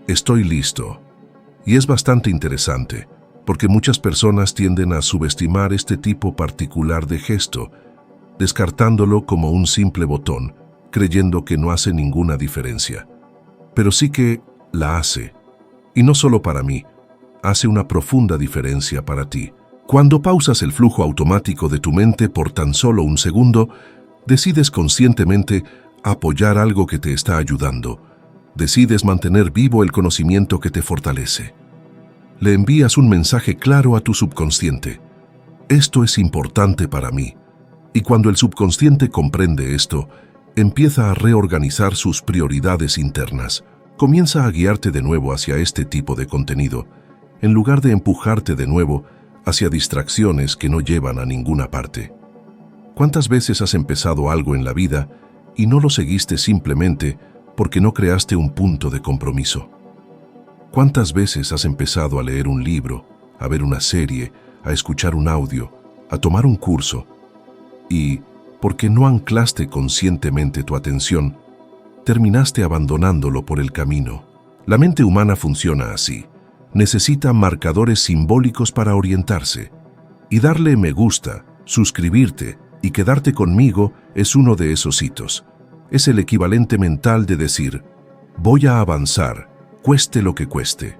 estoy listo. Y es bastante interesante, porque muchas personas tienden a subestimar este tipo particular de gesto, descartándolo como un simple botón, creyendo que no hace ninguna diferencia. Pero sí que la hace. Y no solo para mí, hace una profunda diferencia para ti. Cuando pausas el flujo automático de tu mente por tan solo un segundo, decides conscientemente apoyar algo que te está ayudando. Decides mantener vivo el conocimiento que te fortalece. Le envías un mensaje claro a tu subconsciente. Esto es importante para mí. Y cuando el subconsciente comprende esto, empieza a reorganizar sus prioridades internas. Comienza a guiarte de nuevo hacia este tipo de contenido, en lugar de empujarte de nuevo hacia distracciones que no llevan a ninguna parte. ¿Cuántas veces has empezado algo en la vida y no lo seguiste simplemente porque no creaste un punto de compromiso? ¿Cuántas veces has empezado a leer un libro, a ver una serie, a escuchar un audio, a tomar un curso, y, porque no anclaste conscientemente tu atención, terminaste abandonándolo por el camino? La mente humana funciona así. Necesita marcadores simbólicos para orientarse. Y darle me gusta, suscribirte y quedarte conmigo es uno de esos hitos. Es el equivalente mental de decir, voy a avanzar, cueste lo que cueste.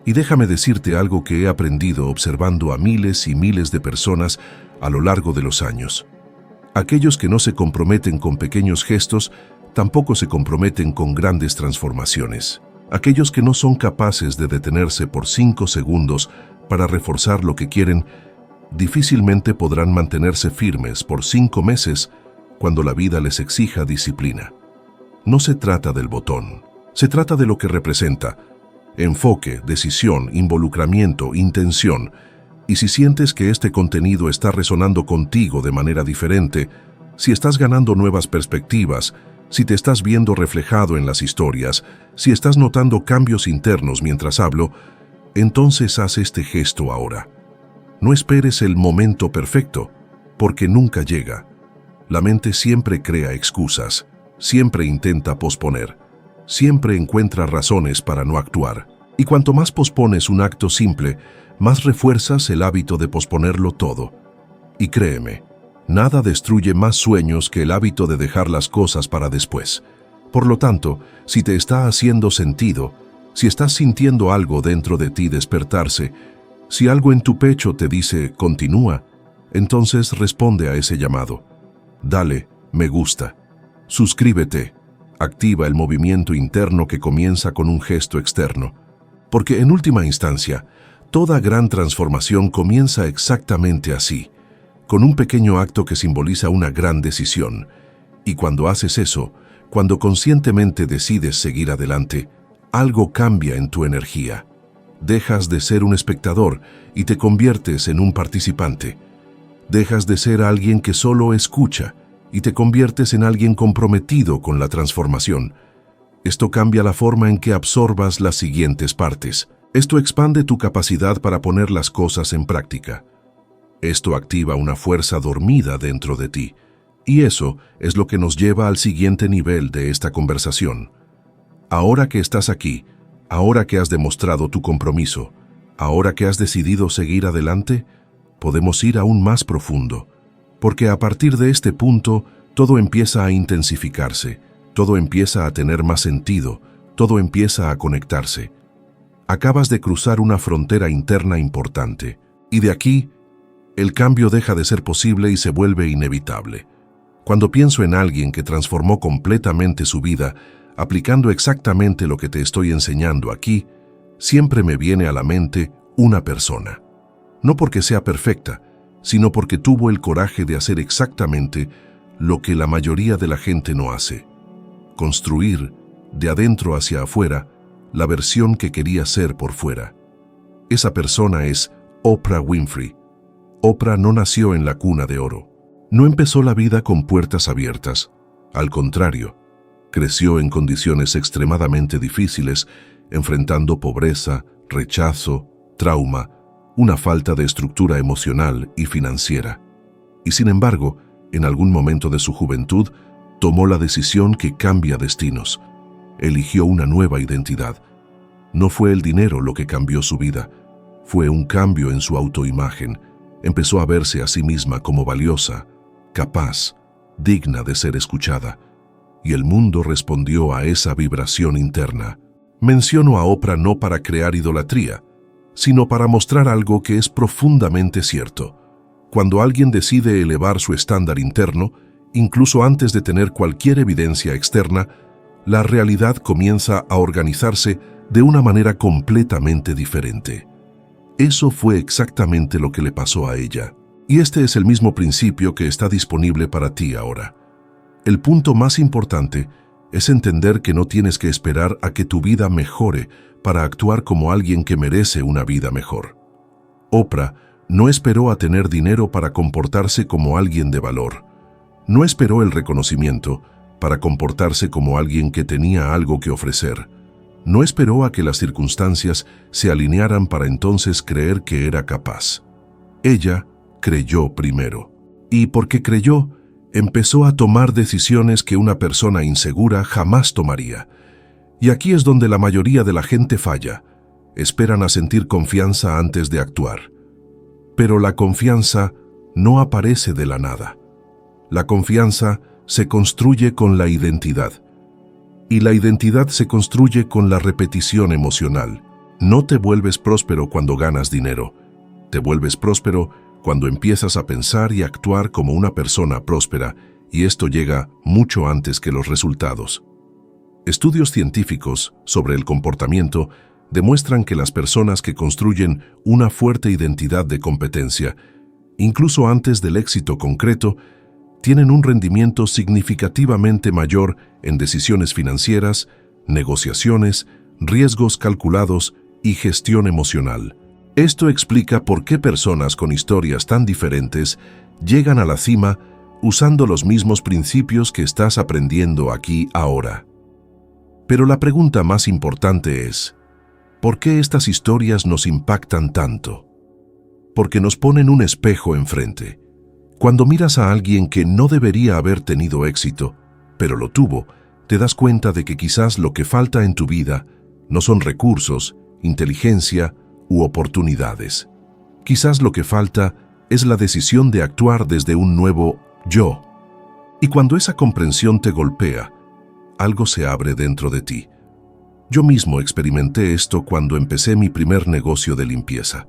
Y déjame decirte algo que he aprendido observando a miles y miles de personas a lo largo de los años. Aquellos que no se comprometen con pequeños gestos, tampoco se comprometen con grandes transformaciones. Aquellos que no son capaces de detenerse por 5 segundos para reforzar lo que quieren, difícilmente podrán mantenerse firmes por 5 meses cuando la vida les exija disciplina. No se trata del botón, se trata de lo que representa: enfoque, decisión, involucramiento, intención. Y si sientes que este contenido está resonando contigo de manera diferente, si estás ganando nuevas perspectivas, si te estás viendo reflejado en las historias, si estás notando cambios internos mientras hablo, entonces haz este gesto ahora. No esperes el momento perfecto, porque nunca llega. La mente siempre crea excusas, siempre intenta posponer, siempre encuentra razones para no actuar. Y cuanto más pospones un acto simple, más refuerzas el hábito de posponerlo todo. Y créeme, nada destruye más sueños que el hábito de dejar las cosas para después. Por lo tanto, si te está haciendo sentido, si estás sintiendo algo dentro de ti despertarse, si algo en tu pecho te dice continúa, entonces responde a ese llamado. Dale, me gusta. Suscríbete. Activa el movimiento interno que comienza con un gesto externo. Porque en última instancia, toda gran transformación comienza exactamente así, con un pequeño acto que simboliza una gran decisión. Y cuando haces eso, cuando conscientemente decides seguir adelante, algo cambia en tu energía. Dejas de ser un espectador y te conviertes en un participante. Dejas de ser alguien que solo escucha y te conviertes en alguien comprometido con la transformación. Esto cambia la forma en que absorbas las siguientes partes. Esto expande tu capacidad para poner las cosas en práctica. Esto activa una fuerza dormida dentro de ti. Y eso es lo que nos lleva al siguiente nivel de esta conversación. Ahora que estás aquí, ahora que has demostrado tu compromiso, ahora que has decidido seguir adelante, podemos ir aún más profundo. Porque a partir de este punto, todo empieza a intensificarse, todo empieza a tener más sentido, todo empieza a conectarse. Acabas de cruzar una frontera interna importante, y de aquí, el cambio deja de ser posible y se vuelve inevitable. Cuando pienso en alguien que transformó completamente su vida, aplicando exactamente lo que te estoy enseñando aquí, siempre me viene a la mente una persona. No porque sea perfecta, sino porque tuvo el coraje de hacer exactamente lo que la mayoría de la gente no hace. Construir, de adentro hacia afuera, la versión que quería ser por fuera. Esa persona es Oprah Winfrey. Oprah no nació en la cuna de oro. No empezó la vida con puertas abiertas. Al contrario, creció en condiciones extremadamente difíciles, enfrentando pobreza, rechazo, trauma, una falta de estructura emocional y financiera. Y sin embargo, en algún momento de su juventud, tomó la decisión que cambia destinos. Eligió una nueva identidad. No fue el dinero lo que cambió su vida, fue un cambio en su autoimagen. Empezó a verse a sí misma como valiosa, capaz, digna de ser escuchada. Y el mundo respondió a esa vibración interna. Menciono a Oprah no para crear idolatría, sino para mostrar algo que es profundamente cierto. Cuando alguien decide elevar su estándar interno, incluso antes de tener cualquier evidencia externa, la realidad comienza a organizarse de una manera completamente diferente. Eso fue exactamente lo que le pasó a ella. Y este es el mismo principio que está disponible para ti ahora. El punto más importante es entender que no tienes que esperar a que tu vida mejore para actuar como alguien que merece una vida mejor. Oprah no esperó a tener dinero para comportarse como alguien de valor. No esperó el reconocimiento para comportarse como alguien que tenía algo que ofrecer. No esperó a que las circunstancias se alinearan para entonces creer que era capaz. Ella creyó primero. Y porque creyó, empezó a tomar decisiones que una persona insegura jamás tomaría. Y aquí es donde la mayoría de la gente falla. Esperan a sentir confianza antes de actuar. Pero la confianza no aparece de la nada. La confianza se construye con la identidad. Y la identidad se construye con la repetición emocional. No te vuelves próspero cuando ganas dinero. Te vuelves próspero cuando empiezas a pensar y actuar como una persona próspera, y esto llega mucho antes que los resultados. Estudios científicos sobre el comportamiento demuestran que las personas que construyen una fuerte identidad de competencia, incluso antes del éxito concreto, tienen un rendimiento significativamente mayor en decisiones financieras, negociaciones, riesgos calculados y gestión emocional. Esto explica por qué personas con historias tan diferentes llegan a la cima usando los mismos principios que estás aprendiendo aquí ahora. Pero la pregunta más importante es, ¿por qué estas historias nos impactan tanto? porque nos ponen un espejo enfrente. Cuando miras a alguien que no debería haber tenido éxito, pero lo tuvo, te das cuenta de que quizás lo que falta en tu vida no son recursos, inteligencia u oportunidades. Quizás lo que falta es la decisión de actuar desde un nuevo yo. Y cuando esa comprensión te golpea, algo se abre dentro de ti. Yo mismo experimenté esto cuando empecé mi primer negocio de limpieza.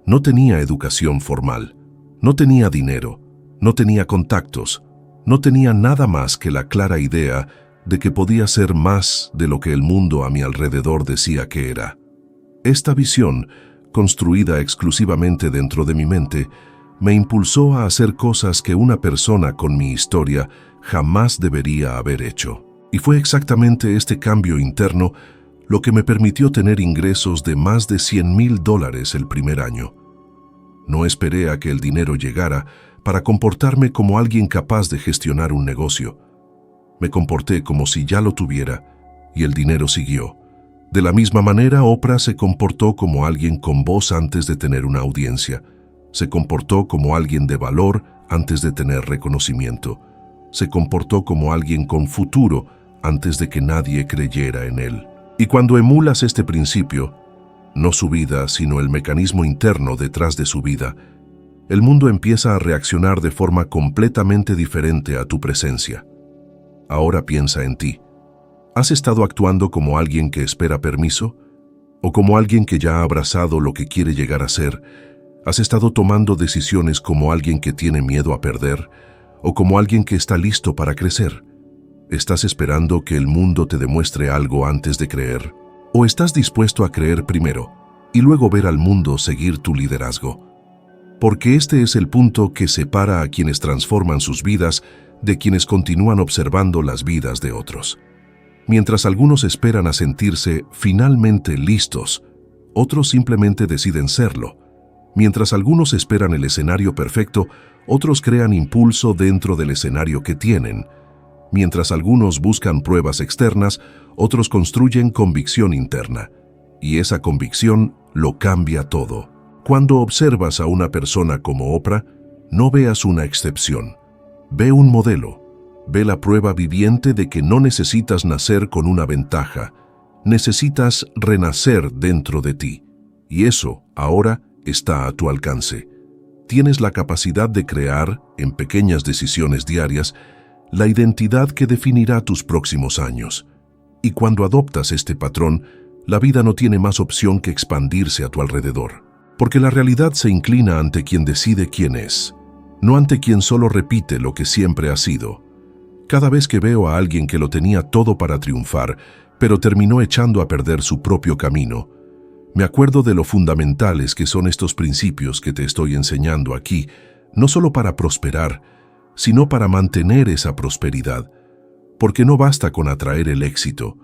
No tenía educación formal, no tenía dinero, no tenía contactos, no tenía nada más que la clara idea de que podía ser más de lo que el mundo a mi alrededor decía que era. Esta visión, construida exclusivamente dentro de mi mente, me impulsó a hacer cosas que una persona con mi historia jamás debería haber hecho. Y fue exactamente este cambio interno lo que me permitió tener ingresos de más de $100,000 el primer año. No esperé a que el dinero llegara para comportarme como alguien capaz de gestionar un negocio. Me comporté como si ya lo tuviera y el dinero siguió. De la misma manera, Oprah se comportó como alguien con voz antes de tener una audiencia. Se comportó como alguien de valor antes de tener reconocimiento. Se comportó como alguien con futuro antes de que nadie creyera en él. Y cuando emulas este principio, no su vida, sino el mecanismo interno detrás de su vida, el mundo empieza a reaccionar de forma completamente diferente a tu presencia. Ahora piensa en ti. ¿Has estado actuando como alguien que espera permiso? ¿O como alguien que ya ha abrazado lo que quiere llegar a ser? ¿Has estado tomando decisiones como alguien que tiene miedo a perder? ¿O como alguien que está listo para crecer? ¿Estás esperando que el mundo te demuestre algo antes de creer? ¿O estás dispuesto a creer primero y luego ver al mundo seguir tu liderazgo? Porque este es el punto que separa a quienes transforman sus vidas de quienes continúan observando las vidas de otros. Mientras algunos esperan a sentirse finalmente listos, otros simplemente deciden serlo. Mientras algunos esperan el escenario perfecto, otros crean impulso dentro del escenario que tienen. Mientras algunos buscan pruebas externas, otros construyen convicción interna. Y esa convicción lo cambia todo. Cuando observas a una persona como Oprah, no veas una excepción. Ve un modelo. Ve la prueba viviente de que no necesitas nacer con una ventaja. Necesitas renacer dentro de ti. Y eso, ahora, está a tu alcance. Tienes la capacidad de crear, en pequeñas decisiones diarias, la identidad que definirá tus próximos años. Y cuando adoptas este patrón, la vida no tiene más opción que expandirse a tu alrededor. Porque la realidad se inclina ante quien decide quién es, no ante quien solo repite lo que siempre ha sido. Cada vez que veo a alguien que lo tenía todo para triunfar, pero terminó echando a perder su propio camino, me acuerdo de lo fundamentales que son estos principios que te estoy enseñando aquí, no solo para prosperar, sino para mantener esa prosperidad. Porque no basta con atraer el éxito,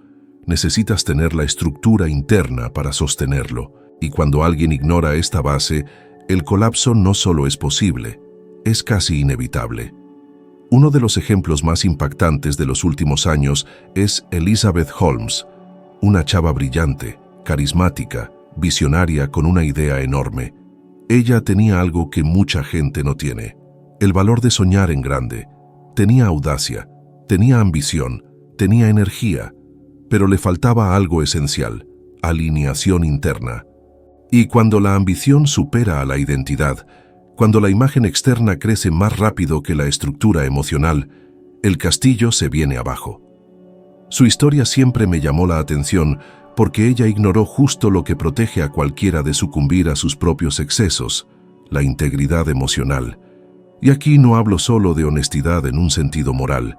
necesitas tener la estructura interna para sostenerlo. Y cuando alguien ignora esta base, el colapso no solo es posible, es casi inevitable. Uno de los ejemplos más impactantes de los últimos años es Elizabeth Holmes, una chava brillante, carismática, visionaria con una idea enorme. Ella tenía algo que mucha gente no tiene, el valor de soñar en grande. Tenía audacia, tenía ambición, tenía energía, pero le faltaba algo esencial, alineación interna. Y cuando la ambición supera a la identidad, cuando la imagen externa crece más rápido que la estructura emocional, el castillo se viene abajo. Su historia siempre me llamó la atención porque ella ignoró justo lo que protege a cualquiera de sucumbir a sus propios excesos, la integridad emocional. Y aquí no hablo solo de honestidad en un sentido moral,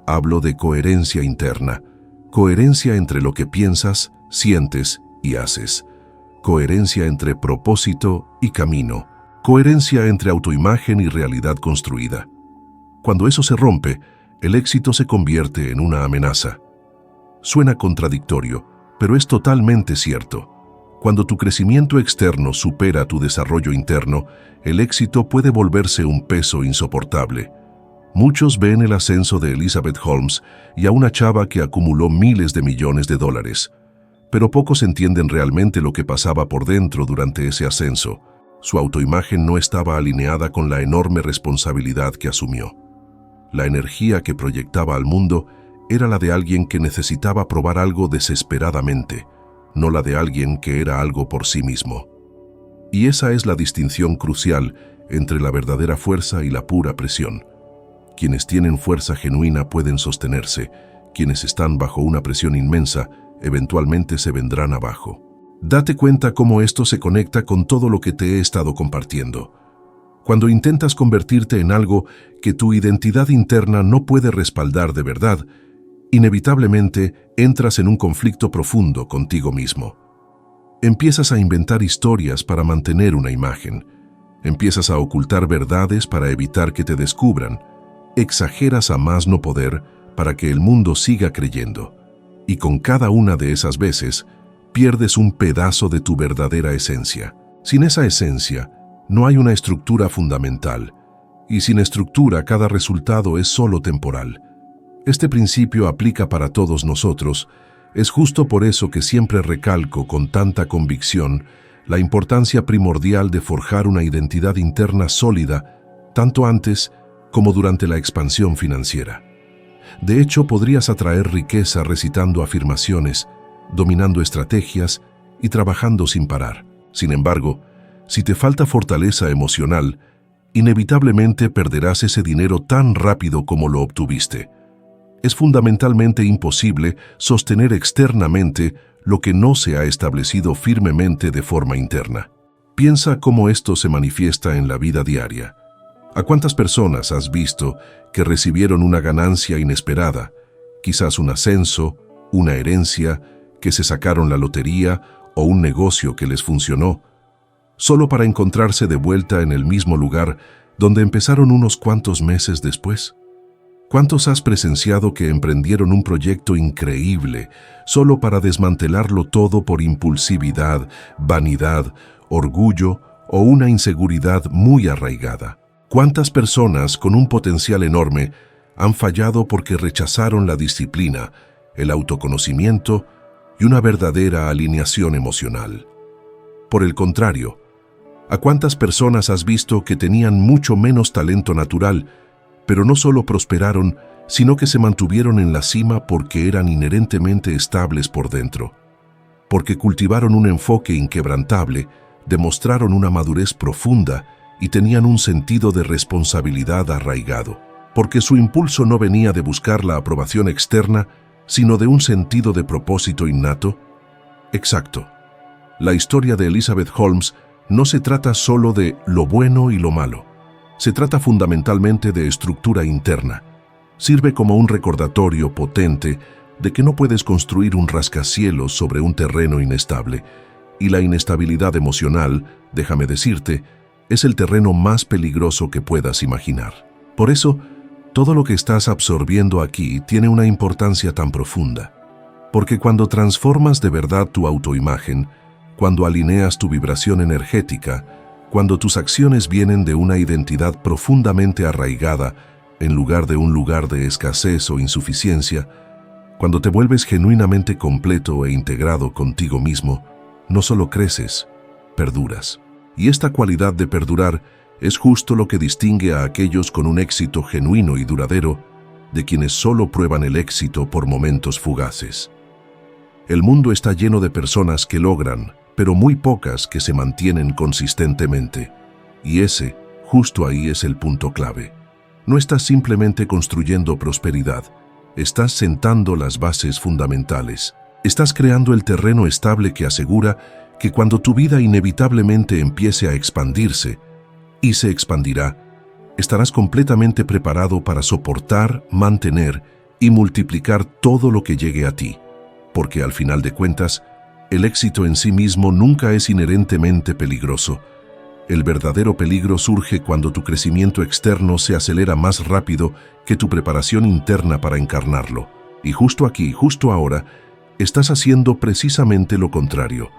hablo de coherencia interna, coherencia entre lo que piensas, sientes y haces. Coherencia entre propósito y camino, coherencia entre autoimagen y realidad construida. Cuando eso se rompe, el éxito se convierte en una amenaza. Suena contradictorio, pero es totalmente cierto. Cuando tu crecimiento externo supera tu desarrollo interno, el éxito puede volverse un peso insoportable. Muchos ven el ascenso de Elizabeth Holmes y a una chava que acumuló miles de millones de dólares. Pero pocos entienden realmente lo que pasaba por dentro durante ese ascenso. Su autoimagen no estaba alineada con la enorme responsabilidad que asumió. La energía que proyectaba al mundo era la de alguien que necesitaba probar algo desesperadamente, no la de alguien que era algo por sí mismo. Y esa es la distinción crucial entre la verdadera fuerza y la pura presión. Quienes tienen fuerza genuina pueden sostenerse, quienes están bajo una presión inmensa eventualmente se vendrán abajo. Date cuenta cómo esto se conecta con todo lo que te he estado compartiendo. Cuando intentas convertirte en algo que tu identidad interna no puede respaldar de verdad, inevitablemente entras en un conflicto profundo contigo mismo. Empiezas a inventar historias para mantener una imagen. Empiezas a ocultar verdades para evitar que te descubran. Exageras a más no poder para que el mundo siga creyendo. Y con cada una de esas veces, pierdes un pedazo de tu verdadera esencia. Sin esa esencia, no hay una estructura fundamental. Y sin estructura, cada resultado es solo temporal. Este principio aplica para todos nosotros. Es justo por eso que siempre recalco con tanta convicción la importancia primordial de forjar una identidad interna sólida, tanto antes como durante la expansión financiera. De hecho, podrías atraer riqueza recitando afirmaciones, dominando estrategias y trabajando sin parar. Sin embargo, si te falta fortaleza emocional, inevitablemente perderás ese dinero tan rápido como lo obtuviste. Es fundamentalmente imposible sostener externamente lo que no se ha establecido firmemente de forma interna. Piensa cómo esto se manifiesta en la vida diaria. ¿A cuántas personas has visto que recibieron una ganancia inesperada, quizás un ascenso, una herencia, que se sacaron la lotería o un negocio que les funcionó, solo para encontrarse de vuelta en el mismo lugar donde empezaron unos cuantos meses después? ¿Cuántos has presenciado que emprendieron un proyecto increíble solo para desmantelarlo todo por impulsividad, vanidad, orgullo o una inseguridad muy arraigada? ¿Cuántas personas con un potencial enorme han fallado porque rechazaron la disciplina, el autoconocimiento y una verdadera alineación emocional? Por el contrario, ¿a cuántas personas has visto que tenían mucho menos talento natural, pero no solo prosperaron, sino que se mantuvieron en la cima porque eran inherentemente estables por dentro? Porque cultivaron un enfoque inquebrantable, demostraron una madurez profunda y tenían un sentido de responsabilidad arraigado. Porque su impulso no venía de buscar la aprobación externa, sino de un sentido de propósito innato. Exacto. La historia de Elizabeth Holmes no se trata solo de lo bueno y lo malo. Se trata fundamentalmente de estructura interna. Sirve como un recordatorio potente de que no puedes construir un rascacielos sobre un terreno inestable. Y la inestabilidad emocional, déjame decirte, es el terreno más peligroso que puedas imaginar. Por eso, todo lo que estás absorbiendo aquí tiene una importancia tan profunda. Porque cuando transformas de verdad tu autoimagen, cuando alineas tu vibración energética, cuando tus acciones vienen de una identidad profundamente arraigada en lugar de un lugar de escasez o insuficiencia, cuando te vuelves genuinamente completo e integrado contigo mismo, no solo creces, perduras. Y esta cualidad de perdurar es justo lo que distingue a aquellos con un éxito genuino y duradero de quienes solo prueban el éxito por momentos fugaces. El mundo está lleno de personas que logran, pero muy pocas que se mantienen consistentemente. Y ese, justo ahí es el punto clave. No estás simplemente construyendo prosperidad, estás sentando las bases fundamentales. Estás creando el terreno estable que asegura que cuando tu vida inevitablemente empiece a expandirse, y se expandirá, estarás completamente preparado para soportar, mantener y multiplicar todo lo que llegue a ti. Porque al final de cuentas, el éxito en sí mismo nunca es inherentemente peligroso. El verdadero peligro surge cuando tu crecimiento externo se acelera más rápido que tu preparación interna para encarnarlo. Y justo aquí, justo ahora, estás haciendo precisamente lo contrario.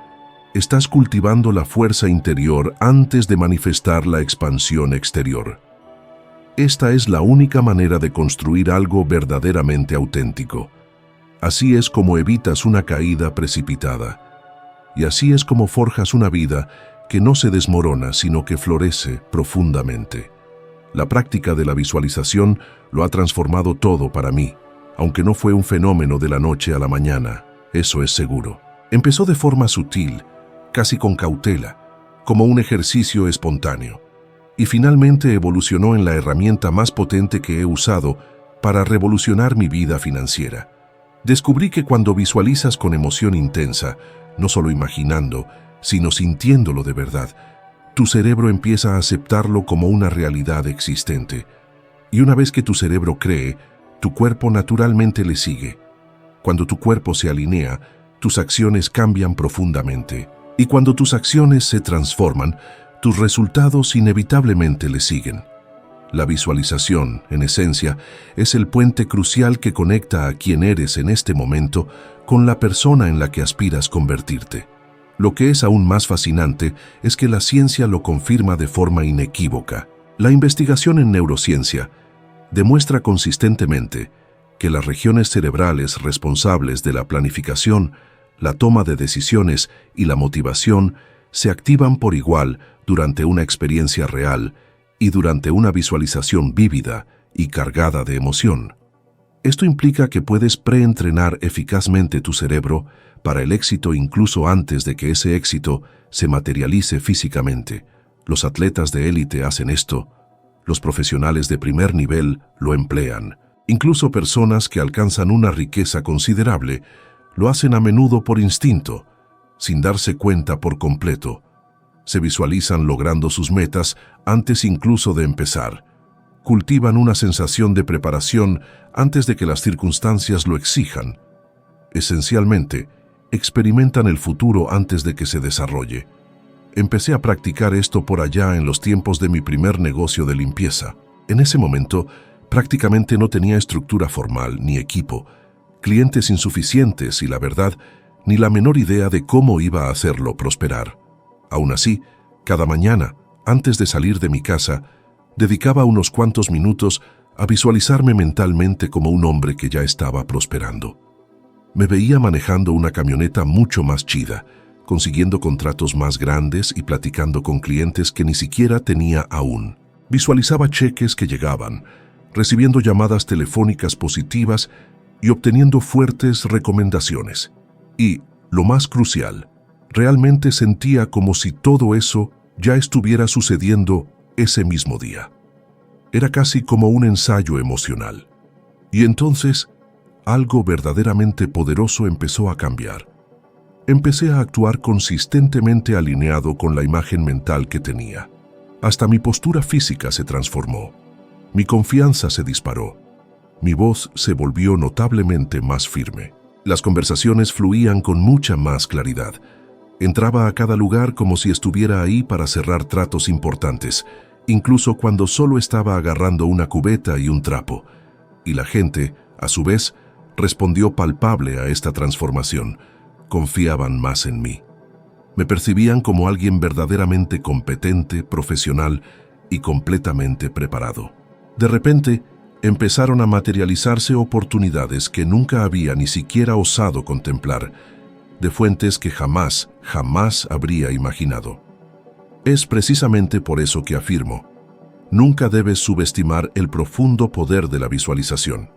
Estás cultivando la fuerza interior antes de manifestar la expansión exterior. Esta es la única manera de construir algo verdaderamente auténtico. Así es como evitas una caída precipitada. Y así es como forjas una vida que no se desmorona, sino que florece profundamente. La práctica de la visualización lo ha transformado todo para mí, aunque no fue un fenómeno de la noche a la mañana, eso es seguro. Empezó de forma sutil, casi con cautela, como un ejercicio espontáneo, y finalmente evolucionó en la herramienta más potente que he usado para revolucionar mi vida financiera. Descubrí que cuando visualizas con emoción intensa, no solo imaginando, sino sintiéndolo de verdad, tu cerebro empieza a aceptarlo como una realidad existente. Y una vez que tu cerebro cree, tu cuerpo naturalmente le sigue. Cuando tu cuerpo se alinea, tus acciones cambian profundamente. Y cuando tus acciones se transforman, tus resultados inevitablemente le siguen. La visualización, en esencia, es el puente crucial que conecta a quien eres en este momento con la persona en la que aspiras convertirte. Lo que es aún más fascinante es que la ciencia lo confirma de forma inequívoca. La investigación en neurociencia demuestra consistentemente que las regiones cerebrales responsables de la planificación, la toma de decisiones y la motivación se activan por igual durante una experiencia real y durante una visualización vívida y cargada de emoción. Esto implica que puedes preentrenar eficazmente tu cerebro para el éxito incluso antes de que ese éxito se materialice físicamente. Los atletas de élite hacen esto, los profesionales de primer nivel lo emplean. Incluso personas que alcanzan una riqueza considerable lo hacen a menudo por instinto, sin darse cuenta por completo. Se visualizan logrando sus metas antes incluso de empezar. Cultivan una sensación de preparación antes de que las circunstancias lo exijan. Esencialmente, experimentan el futuro antes de que se desarrolle. Empecé a practicar esto por allá en los tiempos de mi primer negocio de limpieza. En ese momento, prácticamente no tenía estructura formal ni equipo, clientes insuficientes y, la verdad, ni la menor idea de cómo iba a hacerlo prosperar. Aún así, cada mañana, antes de salir de mi casa, dedicaba unos cuantos minutos a visualizarme mentalmente como un hombre que ya estaba prosperando. Me veía manejando una camioneta mucho más chida, consiguiendo contratos más grandes y platicando con clientes que ni siquiera tenía aún. Visualizaba cheques que llegaban, recibiendo llamadas telefónicas positivas y obteniendo fuertes recomendaciones. Y, lo más crucial, realmente sentía como si todo eso ya estuviera sucediendo ese mismo día. Era casi como un ensayo emocional. Y entonces, algo verdaderamente poderoso empezó a cambiar. Empecé a actuar consistentemente alineado con la imagen mental que tenía. Hasta mi postura física se transformó. Mi confianza se disparó. Mi voz se volvió notablemente más firme. Las conversaciones fluían con mucha más claridad. Entraba a cada lugar como si estuviera ahí para cerrar tratos importantes, incluso cuando solo estaba agarrando una cubeta y un trapo. Y la gente, a su vez, respondió palpable a esta transformación. Confiaban más en mí. Me percibían como alguien verdaderamente competente, profesional y completamente preparado. De repente, empezaron a materializarse oportunidades que nunca había ni siquiera osado contemplar, de fuentes que jamás habría imaginado. Es precisamente por eso que afirmo, nunca debes subestimar el profundo poder de la visualización.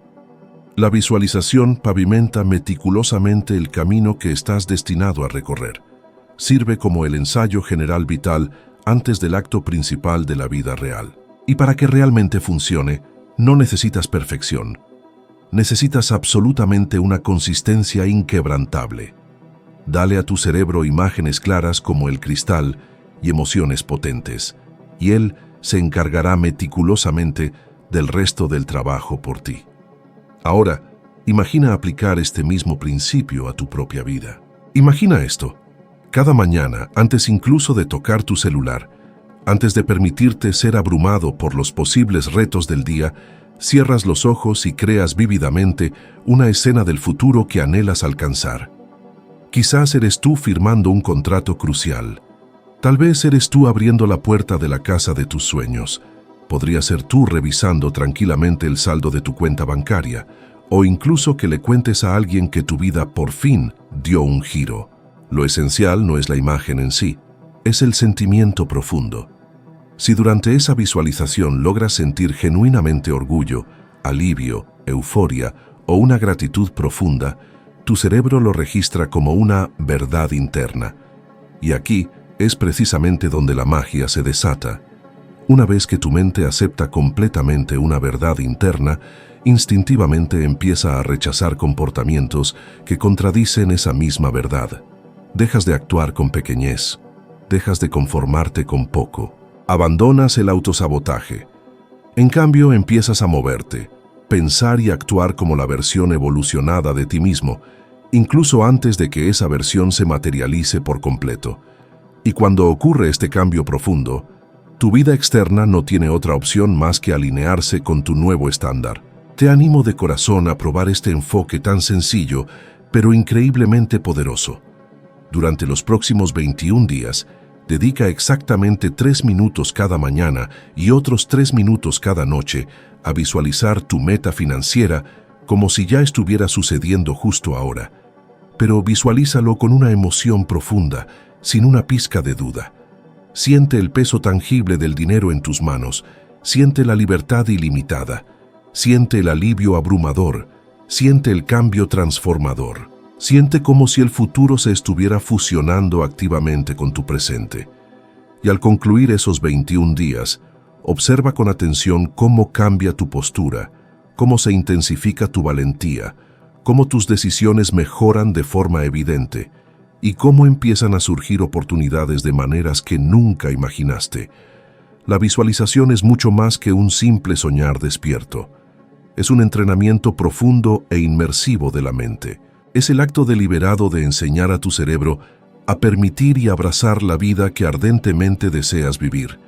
La visualización pavimenta meticulosamente el camino que estás destinado a recorrer. Sirve como el ensayo general vital antes del acto principal de la vida real. Y para que realmente funcione, no necesitas perfección. Necesitas absolutamente una consistencia inquebrantable. Dale a tu cerebro imágenes claras como el cristal y emociones potentes, y él se encargará meticulosamente del resto del trabajo por ti. Ahora, imagina aplicar este mismo principio a tu propia vida. Imagina esto. Cada mañana, antes incluso de tocar tu celular, antes de permitirte ser abrumado por los posibles retos del día, cierras los ojos y creas vívidamente una escena del futuro que anhelas alcanzar. Quizás eres tú firmando un contrato crucial. Tal vez eres tú abriendo la puerta de la casa de tus sueños. Podría ser tú revisando tranquilamente el saldo de tu cuenta bancaria, o incluso que le cuentes a alguien que tu vida por fin dio un giro. Lo esencial no es la imagen en sí, es el sentimiento profundo. Si durante esa visualización logras sentir genuinamente orgullo, alivio, euforia o una gratitud profunda, tu cerebro lo registra como una verdad interna. Y aquí es precisamente donde la magia se desata. Una vez que tu mente acepta completamente una verdad interna, instintivamente empieza a rechazar comportamientos que contradicen esa misma verdad. Dejas de actuar con pequeñez, dejas de conformarte con poco, abandonas el autosabotaje. En cambio, empiezas a moverte, pensar y actuar como la versión evolucionada de ti mismo, incluso antes de que esa versión se materialice por completo. Y cuando ocurre este cambio profundo, tu vida externa no tiene otra opción más que alinearse con tu nuevo estándar. Te animo de corazón a probar este enfoque tan sencillo, pero increíblemente poderoso. Durante los próximos 21 días, dedica exactamente 3 minutos cada mañana y otros 3 minutos cada noche a visualizar tu meta financiera como si ya estuviera sucediendo justo ahora. Pero visualízalo con una emoción profunda, sin una pizca de duda. Siente el peso tangible del dinero en tus manos, siente la libertad ilimitada, siente el alivio abrumador, siente el cambio transformador. Siente como si el futuro se estuviera fusionando activamente con tu presente. Y al concluir esos 21 días, observa con atención cómo cambia tu postura, cómo se intensifica tu valentía, cómo tus decisiones mejoran de forma evidente y cómo empiezan a surgir oportunidades de maneras que nunca imaginaste. La visualización es mucho más que un simple soñar despierto. Es un entrenamiento profundo e inmersivo de la mente. Es el acto deliberado de enseñar a tu cerebro a permitir y abrazar la vida que ardentemente deseas vivir.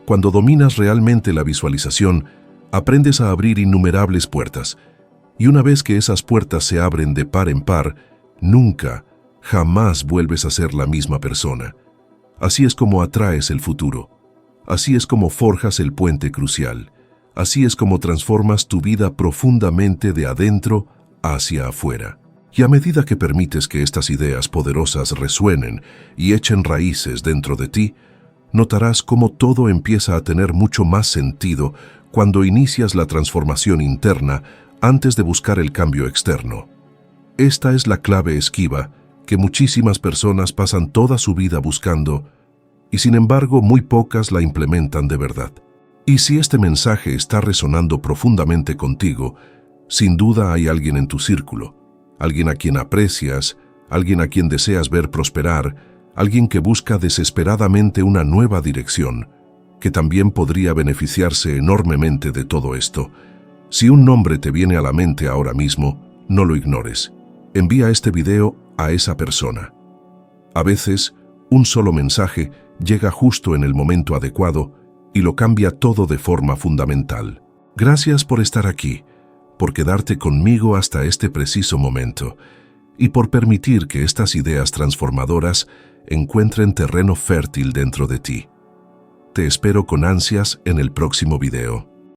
Cuando dominas realmente la visualización, aprendes a abrir innumerables puertas. Y una vez que esas puertas se abren de par en par, nunca, jamás vuelves a ser la misma persona. Así es como atraes el futuro. Así es como forjas el puente crucial. Así es como transformas tu vida profundamente de adentro hacia afuera. Y a medida que permites que estas ideas poderosas resuenen y echen raíces dentro de ti, notarás cómo todo empieza a tener mucho más sentido cuando inicias la transformación interna antes de buscar el cambio externo. Esta es la clave esquiva que muchísimas personas pasan toda su vida buscando y sin embargo muy pocas la implementan de verdad. Y si este mensaje está resonando profundamente contigo, sin duda hay alguien en tu círculo, alguien a quien aprecias, alguien a quien deseas ver prosperar, alguien que busca desesperadamente una nueva dirección, que también podría beneficiarse enormemente de todo esto. Si un nombre te viene a la mente ahora mismo, no lo ignores. Envía este video a esa persona. A veces, un solo mensaje llega justo en el momento adecuado y lo cambia todo de forma fundamental. Gracias por estar aquí, por quedarte conmigo hasta este preciso momento y por permitir que estas ideas transformadoras encuentren terreno fértil dentro de ti. Te espero con ansias en el próximo video.